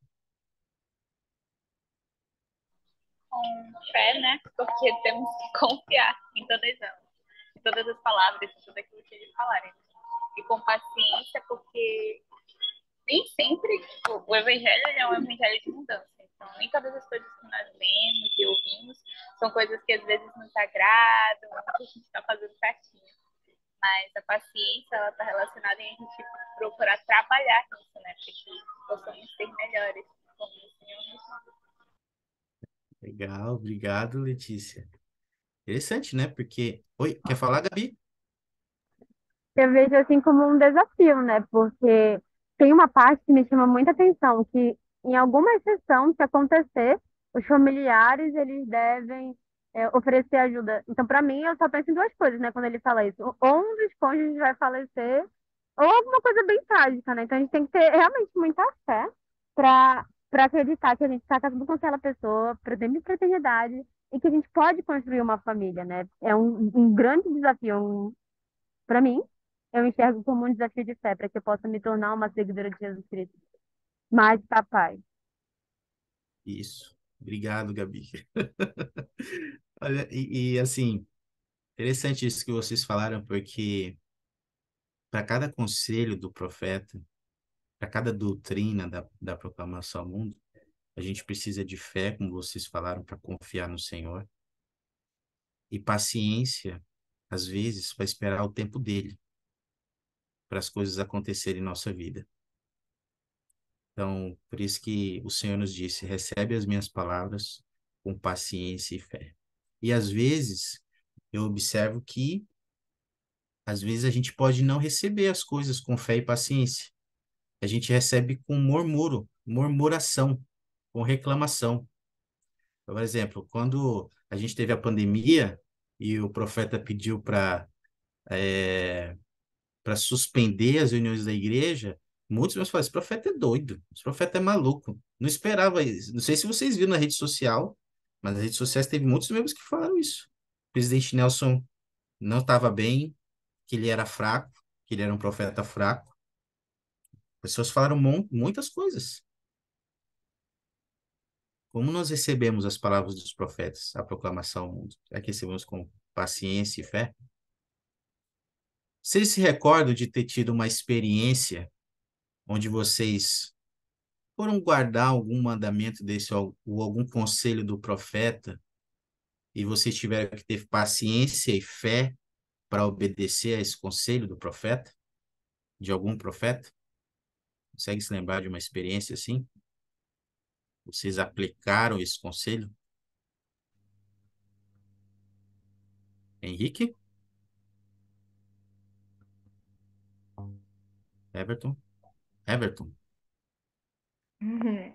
Com fé, né? Porque temos que confiar em todas as palavras, em tudo aquilo que eles falarem. E com paciência, porque nem sempre o evangelho é um evangelho de mudança. Então, nem todas as coisas que nós lemos e ouvimos são coisas que às vezes nos agradam, que a gente está fazendo certinho. Mas a paciência, ela está relacionada em a gente procurar trabalhar nisso, né? Para que possamos ser melhores, como o Senhor nos manda. Legal, obrigado, Letícia. Interessante, né? Porque... Oi, quer falar, Gabi? Eu vejo assim como um desafio, né? Porque tem uma parte que me chama muita atenção, que em alguma exceção, se acontecer, os familiares, eles devem oferecer ajuda. Então, para mim, eu só penso em duas coisas, né? Quando ele fala isso. Ou um dos cônjuges vai falecer, ou alguma coisa bem trágica, né? Então, a gente tem que ter realmente muita fé para acreditar que a gente está casando com aquela pessoa para dentro de eternidade e que a gente pode construir uma família, né? É um grande desafio, para mim, eu enxergo como um desafio de fé para que eu possa me tornar uma seguidora de Jesus Cristo. Mas, papai, Isso. Obrigado, Gabi. Olha, assim, interessante isso que vocês falaram, porque para cada conselho do profeta, para cada doutrina da proclamação ao mundo, a gente precisa de fé, como vocês falaram, para confiar no Senhor, e paciência, às vezes, para esperar o tempo dele, para as coisas acontecerem em nossa vida. Então, por isso que o Senhor nos disse: recebe as minhas palavras com paciência e fé. E às vezes, eu observo que, às vezes, a gente pode não receber as coisas com fé e paciência. A gente recebe com murmuração, com reclamação. Por exemplo, quando a gente teve a pandemia e o profeta pediu para suspender as reuniões da igreja, muitos meus falaram: esse profeta é doido, esse profeta é maluco. Não esperava isso. Não sei se vocês viram na rede social, mas nas redes sociais teve muitos membros que falaram isso. O presidente Nelson não estava bem, que ele era fraco, que ele era um profeta fraco. Pessoas falaram muitas coisas. Como nós recebemos as palavras dos profetas, a proclamação ao mundo? É que recebemos com paciência e fé? Vocês se recordam de ter tido uma experiência onde vocês foram guardar algum mandamento desse ou algum conselho do profeta e vocês tiveram que ter paciência e fé para obedecer a esse conselho do profeta, de algum profeta? Consegue se lembrar de uma experiência assim? Vocês aplicaram esse conselho? Henrique? Everton? Everton?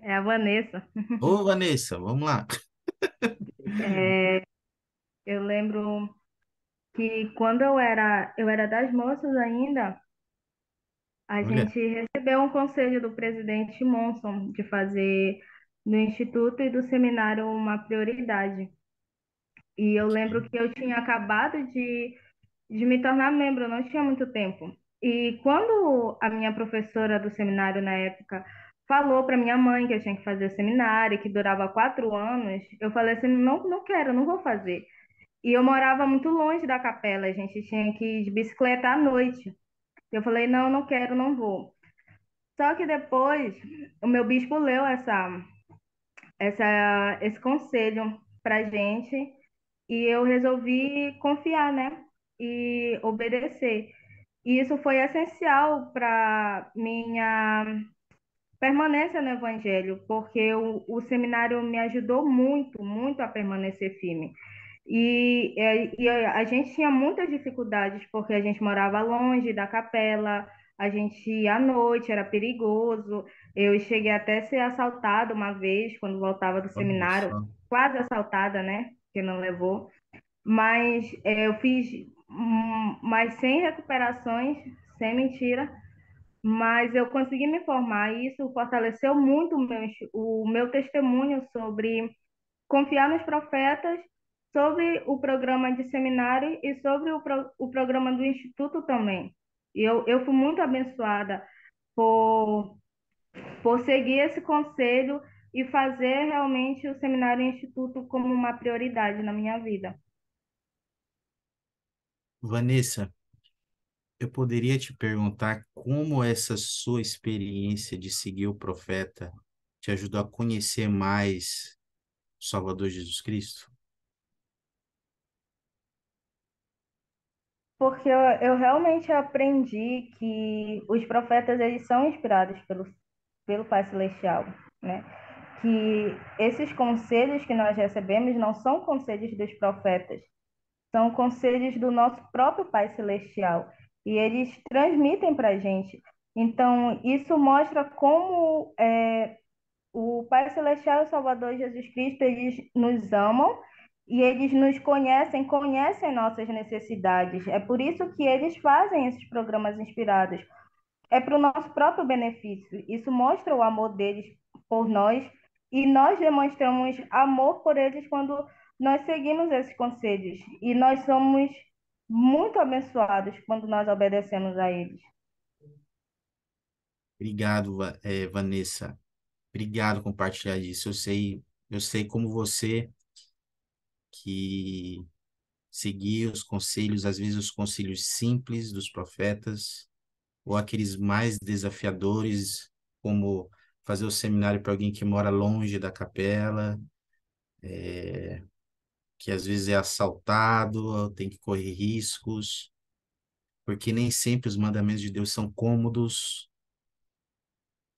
É a Vanessa. Ô, Vanessa, vamos lá. É, eu lembro que quando eu era das moças ainda, a Olha, gente recebeu um conselho do presidente Monson de fazer do Instituto e do seminário uma prioridade. E eu lembro que eu tinha acabado de me tornar membro, eu não tinha muito tempo. E quando a minha professora do seminário na época falou para minha mãe que eu tinha que fazer o seminário, que durava 4 anos, eu falei assim, não, não quero, não vou fazer. E eu morava muito longe da capela, a gente tinha que ir de bicicleta à noite. Eu falei, não, não quero, não vou. Só que depois o meu bispo leu esse conselho pra gente e eu resolvi confiar, né? E obedecer. E isso foi essencial para minha permanência no Evangelho, porque o seminário me ajudou muito, muito a permanecer firme. E a gente tinha muitas dificuldades, porque a gente morava longe da capela, a gente ia à noite, era perigoso. Eu cheguei até a ser assaltada uma vez, quando voltava do olha seminário, só. quase assaltada, né? Que não levou. Mas eu fiz mais 100 recuperações, sem mentira, mas eu consegui me formar e isso fortaleceu muito o meu testemunho sobre confiar nos profetas, sobre o programa de seminário e sobre o programa do Instituto também. E eu fui muito abençoada por, por seguir esse conselho e fazer realmente o seminário e o Instituto como uma prioridade na minha vida. Vanessa, eu poderia te perguntar como essa sua experiência de seguir o profeta te ajudou a conhecer mais o Salvador Jesus Cristo? Porque eu realmente aprendi que os profetas eles são inspirados pelo Pai Celestial, né? Que esses conselhos que nós recebemos não são conselhos dos profetas, são conselhos do nosso próprio Pai Celestial. E eles transmitem para a gente. Então, isso mostra como o Pai Celestial e o Salvador Jesus Cristo, eles nos amam e eles nos conhecem, conhecem nossas necessidades. É por isso que eles fazem esses programas inspirados. É para o nosso próprio benefício. Isso mostra o amor deles por nós e nós demonstramos amor por eles quando nós seguimos esses conselhos. E nós somos muito abençoados quando nós obedecemos a eles. Obrigado, Vanessa. Obrigado por compartilhar isso. Eu sei como você que seguia os conselhos, às vezes os conselhos simples dos profetas, ou aqueles mais desafiadores, como fazer o seminário para alguém que mora longe da capela, que às vezes é assaltado, tem que correr riscos, porque nem sempre os mandamentos de Deus são cômodos.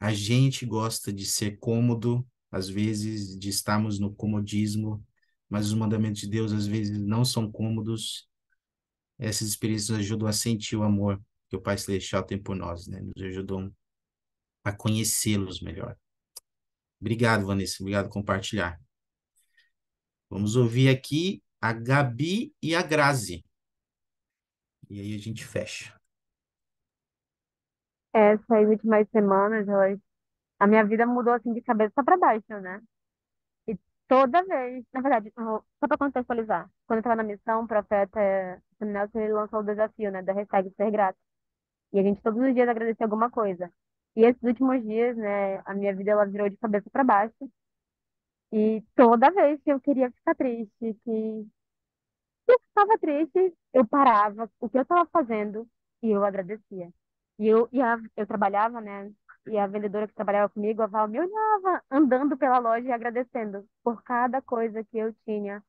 A gente gosta de ser cômodo, às vezes, de estarmos no comodismo, mas os mandamentos de Deus às vezes não são cômodos. Essas experiências nos ajudam a sentir o amor que o Pai Celestial tem por nós, né? Nos ajudam a conhecê-los melhor. Obrigado, Vanessa. Obrigado por compartilhar. Vamos ouvir aqui a Gabi e a Grazi. E aí a gente fecha. Essas últimas semanas, a minha vida mudou assim de cabeça para baixo, né? E toda vez, na verdade, só para contextualizar, quando eu estava na missão, o profeta Nelson ele lançou o desafio, né, da hashtag Ser Grato. E a gente todos os dias agradecia alguma coisa. E esses últimos dias, né, a minha vida ela virou de cabeça para baixo. E toda vez que eu queria ficar triste, que Se eu estava triste, eu parava o que eu estava fazendo e eu agradecia. Eu trabalhava, né? E a vendedora que trabalhava comigo, a Val, me olhava andando pela loja e agradecendo por cada coisa que eu tinha,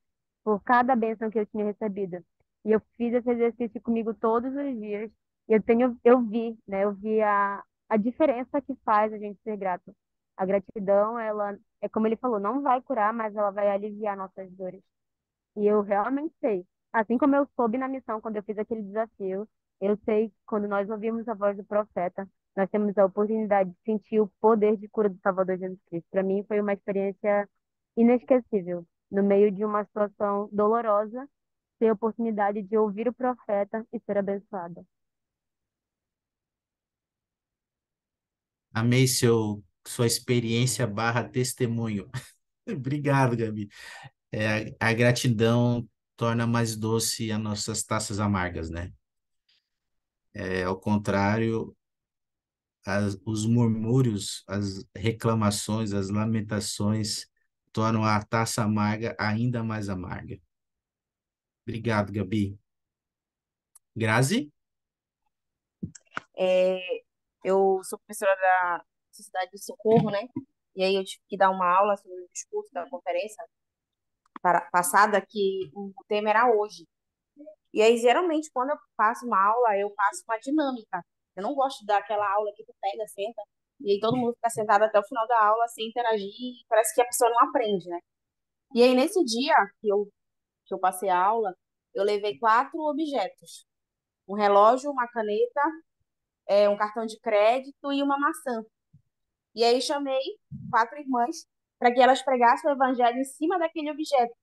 por cada bênção que eu tinha recebido. E eu fiz esse exercício comigo todos os dias. E eu vi, né? Eu vi a diferença que faz a gente ser grato. A gratidão, ela, é como ele falou, não vai curar, mas ela vai aliviar nossas dores. E eu realmente sei. Assim como eu soube na missão, quando eu fiz aquele desafio, eu sei que quando nós ouvimos a voz do profeta, nós temos a oportunidade de sentir o poder de cura do Salvador Jesus Cristo. Para mim, foi uma experiência inesquecível. No meio de uma situação dolorosa, ter a oportunidade de ouvir o profeta e ser abençoada. Amei sua experiência barra testemunho. Obrigado, Gabi. A gratidão torna mais doce as nossas taças amargas, né? Ao contrário, os murmúrios, as reclamações, as lamentações tornam a taça amarga ainda mais amarga. Obrigado, Gabi. Grazi? É, eu sou professora da Sociedade do Socorro, né? E aí eu tive que dar uma aula sobre o discurso da conferência passada, que o tema era hoje. E aí, geralmente, quando eu faço uma aula, eu faço uma dinâmica. Eu não gosto daquela aula que tu pega, senta, e aí todo mundo fica sentado até o final da aula sem interagir, e parece que a pessoa não aprende, né? E aí, nesse dia que eu passei a aula, eu levei 4 objetos. Um relógio, uma caneta, um cartão de crédito e uma maçã. E aí chamei 4 irmãs para que elas pregassem o evangelho em cima daquele objeto.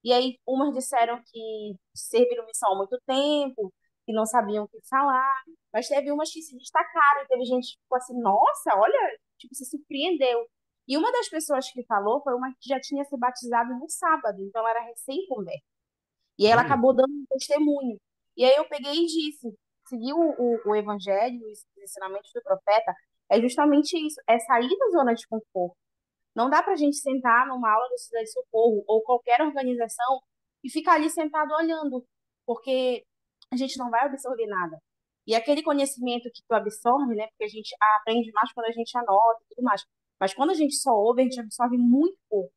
E aí, umas disseram que serviram missão há muito tempo, que não sabiam o que falar, mas teve umas que se destacaram, e teve gente que ficou assim, nossa, olha, tipo, se surpreendeu. E uma das pessoas que falou foi uma que já tinha se batizado no sábado, então ela era recém-convertida. E aí ela Olha, acabou dando um testemunho. E aí eu peguei e disse, seguir o evangelho, os ensinamentos do profeta, é justamente isso, é sair da zona de conforto. Não dá para a gente sentar numa aula do Cidade de Socorro ou qualquer organização e ficar ali sentado olhando, porque a gente não vai absorver nada. E aquele conhecimento que tu absorve, né? Porque a gente aprende mais quando a gente anota e tudo mais. Mas quando a gente só ouve, a gente absorve muito pouco.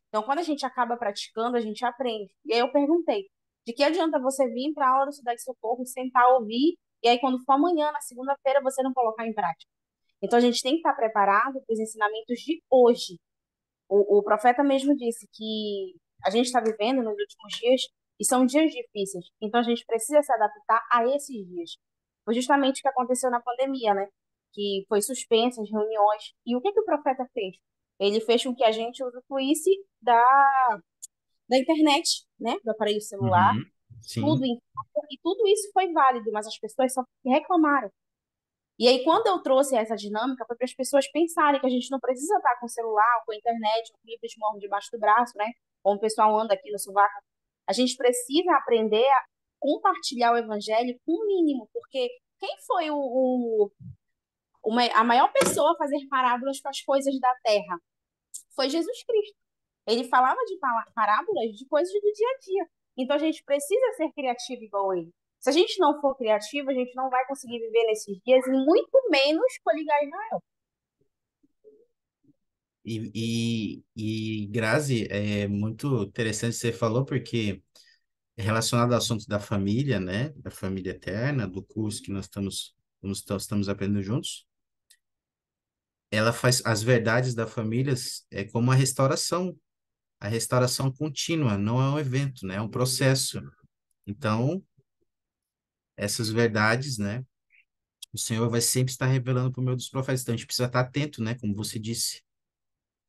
Então, quando a gente acaba praticando, a gente aprende. E aí eu perguntei, de que adianta você vir para a aula do Cidade de Socorro, sentar, ouvir, e aí quando for amanhã, na segunda-feira, você não colocar em prática? Então, a gente tem que estar preparado para os ensinamentos de hoje. O profeta mesmo disse que a gente está vivendo nos últimos dias e são dias difíceis. Então a gente precisa se adaptar a esses dias. Foi justamente o que aconteceu na pandemia, né? Que foi suspensa as reuniões. E o que que o profeta fez? Ele fez com que a gente usufruísse da internet, né? Do aparelho celular, uhum, tudo sim. em casa, e tudo isso foi válido, mas as pessoas só reclamaram. E aí, quando eu trouxe essa dinâmica, foi para as pessoas pensarem que a gente não precisa estar com o celular, com a internet, com o livro de mão debaixo do braço, né? Como o pessoal anda aqui no sovaco. A gente precisa aprender a compartilhar o evangelho com o mínimo, porque quem foi a maior pessoa a fazer parábolas com as coisas da terra? Foi Jesus Cristo. Ele falava de parábolas de coisas do dia a dia. Então a gente precisa ser criativo igual ele. Se a gente não for criativo, a gente não vai conseguir viver nesses dias e muito menos coligar Israel. Grazi, é muito interessante você falou, porque é relacionado ao assunto da família, né? Da família eterna, do curso que estamos aprendendo juntos. Ela faz as verdades da família é como a restauração contínua, não é um evento, né? É um processo. Então, essas verdades, né? O Senhor vai sempre estar revelando por meio dos profetas. Então, a gente precisa estar atento, né? Como você disse.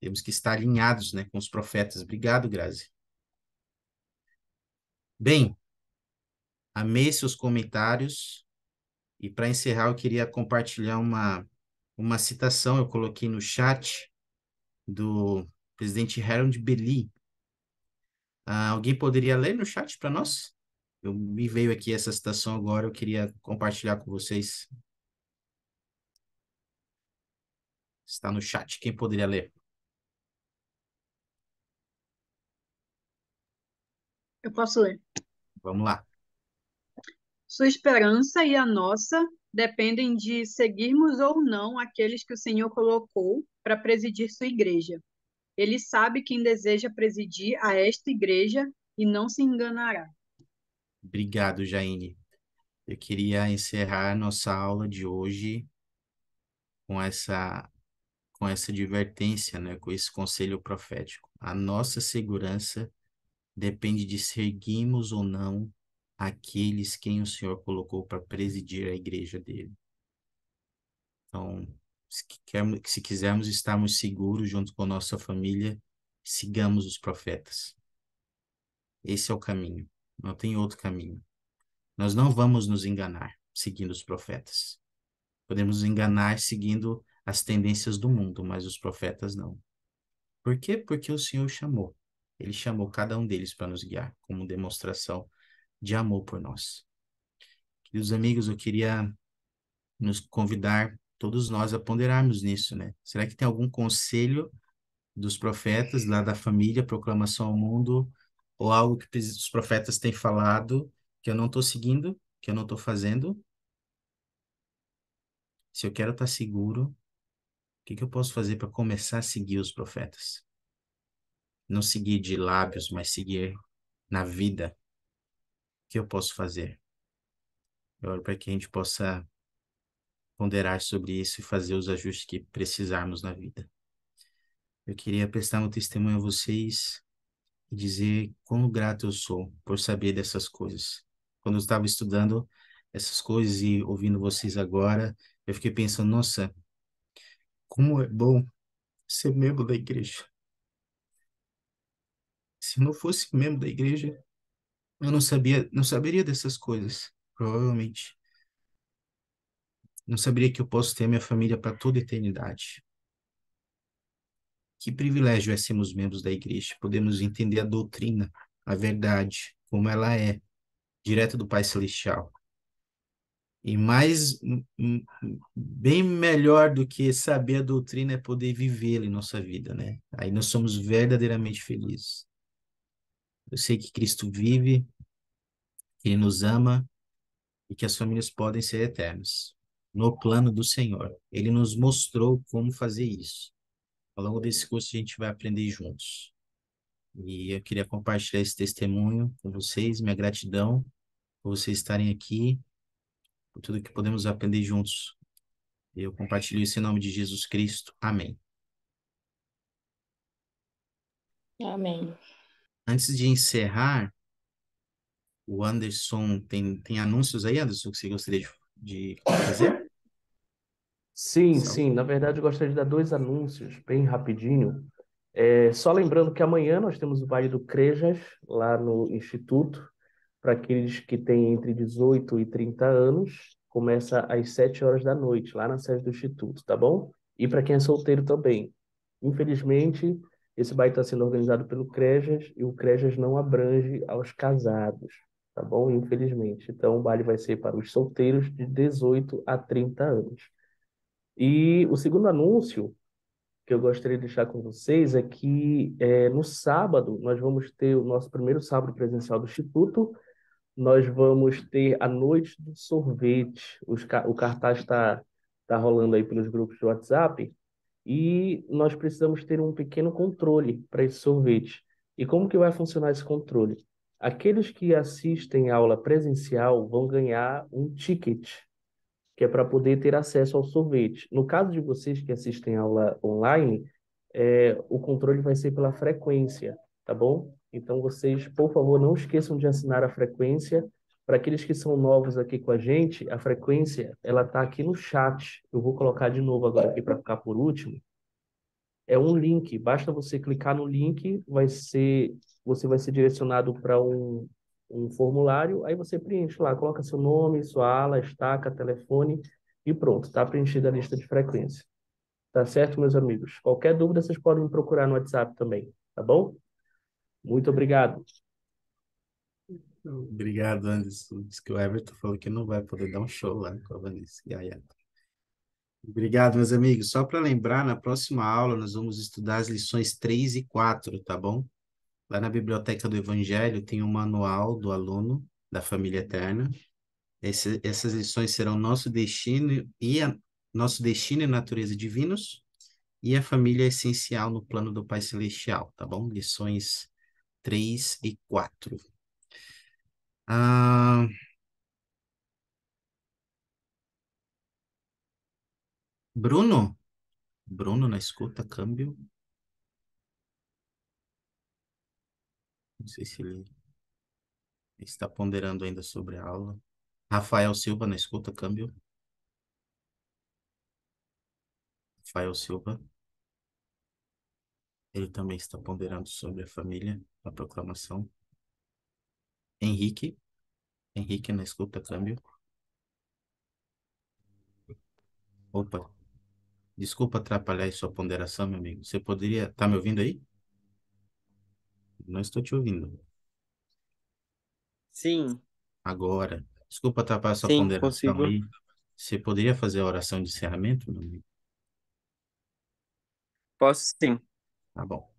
Temos que estar alinhados, né? Com os profetas. Obrigado, Grazi. Bem, amei seus comentários. E para encerrar, eu queria compartilhar uma citação. Eu coloquei no chat do presidente Harold Belli. Alguém poderia ler no chat para nós? Me veio aqui essa citação agora, eu queria compartilhar com vocês. Está no chat. Quem poderia ler? Eu posso ler. Vamos lá. Sua esperança e a nossa dependem de seguirmos ou não aqueles que o Senhor colocou para presidir sua igreja. Ele sabe quem deseja presidir a esta igreja e não se enganará. Obrigado, Jaine. Eu queria encerrar nossa aula de hoje com essa advertência, né, com esse conselho profético. A nossa segurança depende de seguirmos ou não aqueles quem o Senhor colocou para presidir a igreja dele. Então, se quisermos estarmos seguros junto com a nossa família, sigamos os profetas. Esse é o caminho, não tem outro caminho. Nós não vamos nos enganar seguindo os profetas. Podemos nos enganar seguindo as tendências do mundo, mas os profetas não. Por quê? Porque o Senhor chamou. Ele chamou cada um deles para nos guiar, como demonstração de amor por nós. Queridos amigos, eu queria nos convidar, todos nós, a ponderarmos nisso, né? Será que tem algum conselho dos profetas, lá da família, proclamação ao mundo, ou algo que os profetas têm falado que eu não estou seguindo, que eu não estou fazendo? Se eu quero estar seguro, o que eu posso fazer para começar a seguir os profetas? Não seguir de lábios, mas seguir na vida. O que eu posso fazer? Eu oro para que a gente possa ponderar sobre isso e fazer os ajustes que precisarmos na vida. Eu queria prestar um testemunho a vocês e dizer quão grato eu sou por saber dessas coisas. Quando eu estava estudando essas coisas e ouvindo vocês agora, eu fiquei pensando, nossa, como é bom ser membro da igreja. Se eu não fosse membro da igreja, eu não saberia dessas coisas, provavelmente. Não saberia que eu posso ter minha família para toda a eternidade. Que privilégio é sermos membros da igreja, podemos entender a doutrina, a verdade, como ela é, direto do Pai Celestial. E bem melhor do que saber a doutrina é poder vivê-la em nossa vida, né? Aí nós somos verdadeiramente felizes. Eu sei que Cristo vive, que Ele nos ama e que as famílias podem ser eternas. No plano do Senhor. Ele nos mostrou como fazer isso. Ao longo desse curso a gente vai aprender juntos. E eu queria compartilhar esse testemunho com vocês, minha gratidão por vocês estarem aqui, por tudo que podemos aprender juntos. Eu compartilho isso em nome de Jesus Cristo. Amém. Amém. Antes de encerrar, o Anderson tem anúncios aí, Anderson, que você gostaria de fazer? Sim, sim. Na verdade, eu gostaria de dar dois anúncios bem rapidinho. Só lembrando que amanhã nós temos o baile do Crejas, lá no Instituto, para aqueles que têm entre 18 e 30 anos. Começa às 7 horas da noite, lá na sede do Instituto, tá bom? E para quem é solteiro também. Infelizmente, esse baile está sendo organizado pelo Crejas e o Crejas não abrange aos casados, tá bom? Infelizmente. Então, o baile vai ser para os solteiros de 18 a 30 anos. E o segundo anúncio que eu gostaria de deixar com vocês é que no sábado nós vamos ter o nosso primeiro sábado presencial do Instituto. Nós vamos ter a noite do sorvete. O cartaz tá rolando aí pelos grupos de WhatsApp e nós precisamos ter um pequeno controle para esse sorvete. E como que vai funcionar esse controle? Aqueles que assistem a aula presencial vão ganhar um ticket que é para poder ter acesso ao sorvete. No caso de vocês que assistem aula online, o controle vai ser pela frequência, tá bom? Então, vocês, por favor, não esqueçam de assinar a frequência. Para aqueles que são novos aqui com a gente, a frequência, ela está aqui no chat. Eu vou colocar de novo agora aqui para ficar por último. É um link, basta você clicar no link, você vai ser direcionado para um formulário, aí você preenche lá, coloca seu nome, sua ala, estaca, telefone e pronto, está preenchida a lista de frequência. Tá certo, meus amigos? Qualquer dúvida, vocês podem me procurar no WhatsApp também, tá bom? Muito obrigado. Obrigado, Anderson. Diz que o Everton falou que não vai poder dar um show lá com a Vanessa e a Yara. Obrigado, meus amigos. Só para lembrar, na próxima aula nós vamos estudar as lições 3 e 4, tá bom? Lá na Biblioteca do Evangelho tem um manual do aluno da família eterna. Essas lições serão nosso destino e natureza divinos e a família é essencial no plano do Pai Celestial, tá bom? Lições 3 e 4. Ah, Bruno? Bruno na escuta, câmbio. Não sei se ele está ponderando ainda sobre a aula. Rafael Silva na escuta, câmbio. Rafael Silva. Ele também está ponderando sobre a família, a proclamação. Henrique. Henrique na escuta, câmbio. Opa, desculpa atrapalhar aí sua ponderação, meu amigo. Você poderia... Tá me ouvindo aí? Não estou te ouvindo. Sim, Agora. Desculpa atrapalhar sua sim, ponderação consigo. aí. Você poderia fazer a oração de encerramento, meu amigo? Posso sim. Tá bom.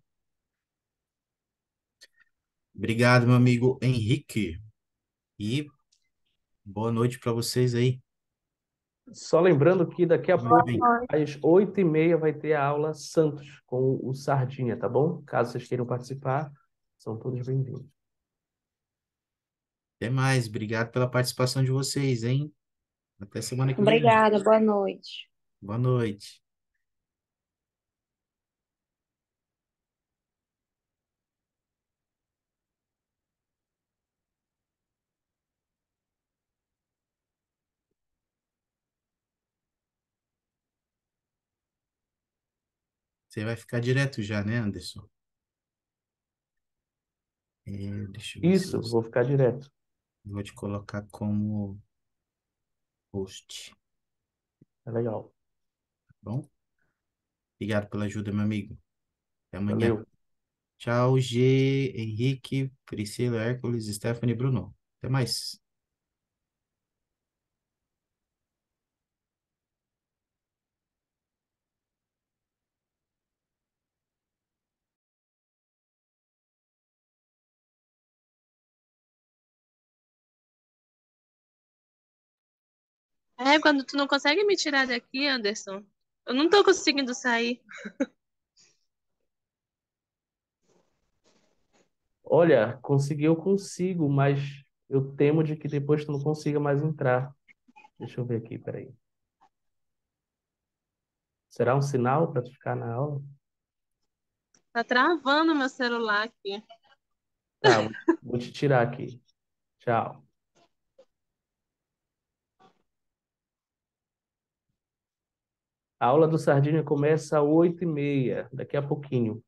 Obrigado, meu amigo Henrique. E boa noite para vocês aí. Só lembrando que daqui a Muito pouco, bem. às 8h30, vai ter a aula Santos com o Sardinha, tá bom? Caso vocês queiram participar, são todos bem-vindos. Até mais. Obrigado pela participação de vocês, hein? Até semana que vem. Obrigada, boa noite. Boa noite. Você vai ficar direto já, né, Anderson? Deixa eu ver se Isso, vou ficar direto. eu vou te colocar como host, É legal. tá bom? Obrigado pela ajuda, meu amigo. Até amanhã. Valeu. Tchau, G, Henrique, Priscila, Hércules, Stephanie e Bruno. Até mais. É, quando tu não consegue me tirar daqui, Anderson, eu não tô conseguindo sair. Olha, conseguir eu consigo, mas eu temo de que depois tu não consiga mais entrar. Deixa eu ver aqui, peraí. Será um sinal para tu ficar na aula? Tá travando meu celular aqui. Tá, vou te tirar aqui. Tchau. A aula do Sardinha começa às 8h30, daqui a pouquinho.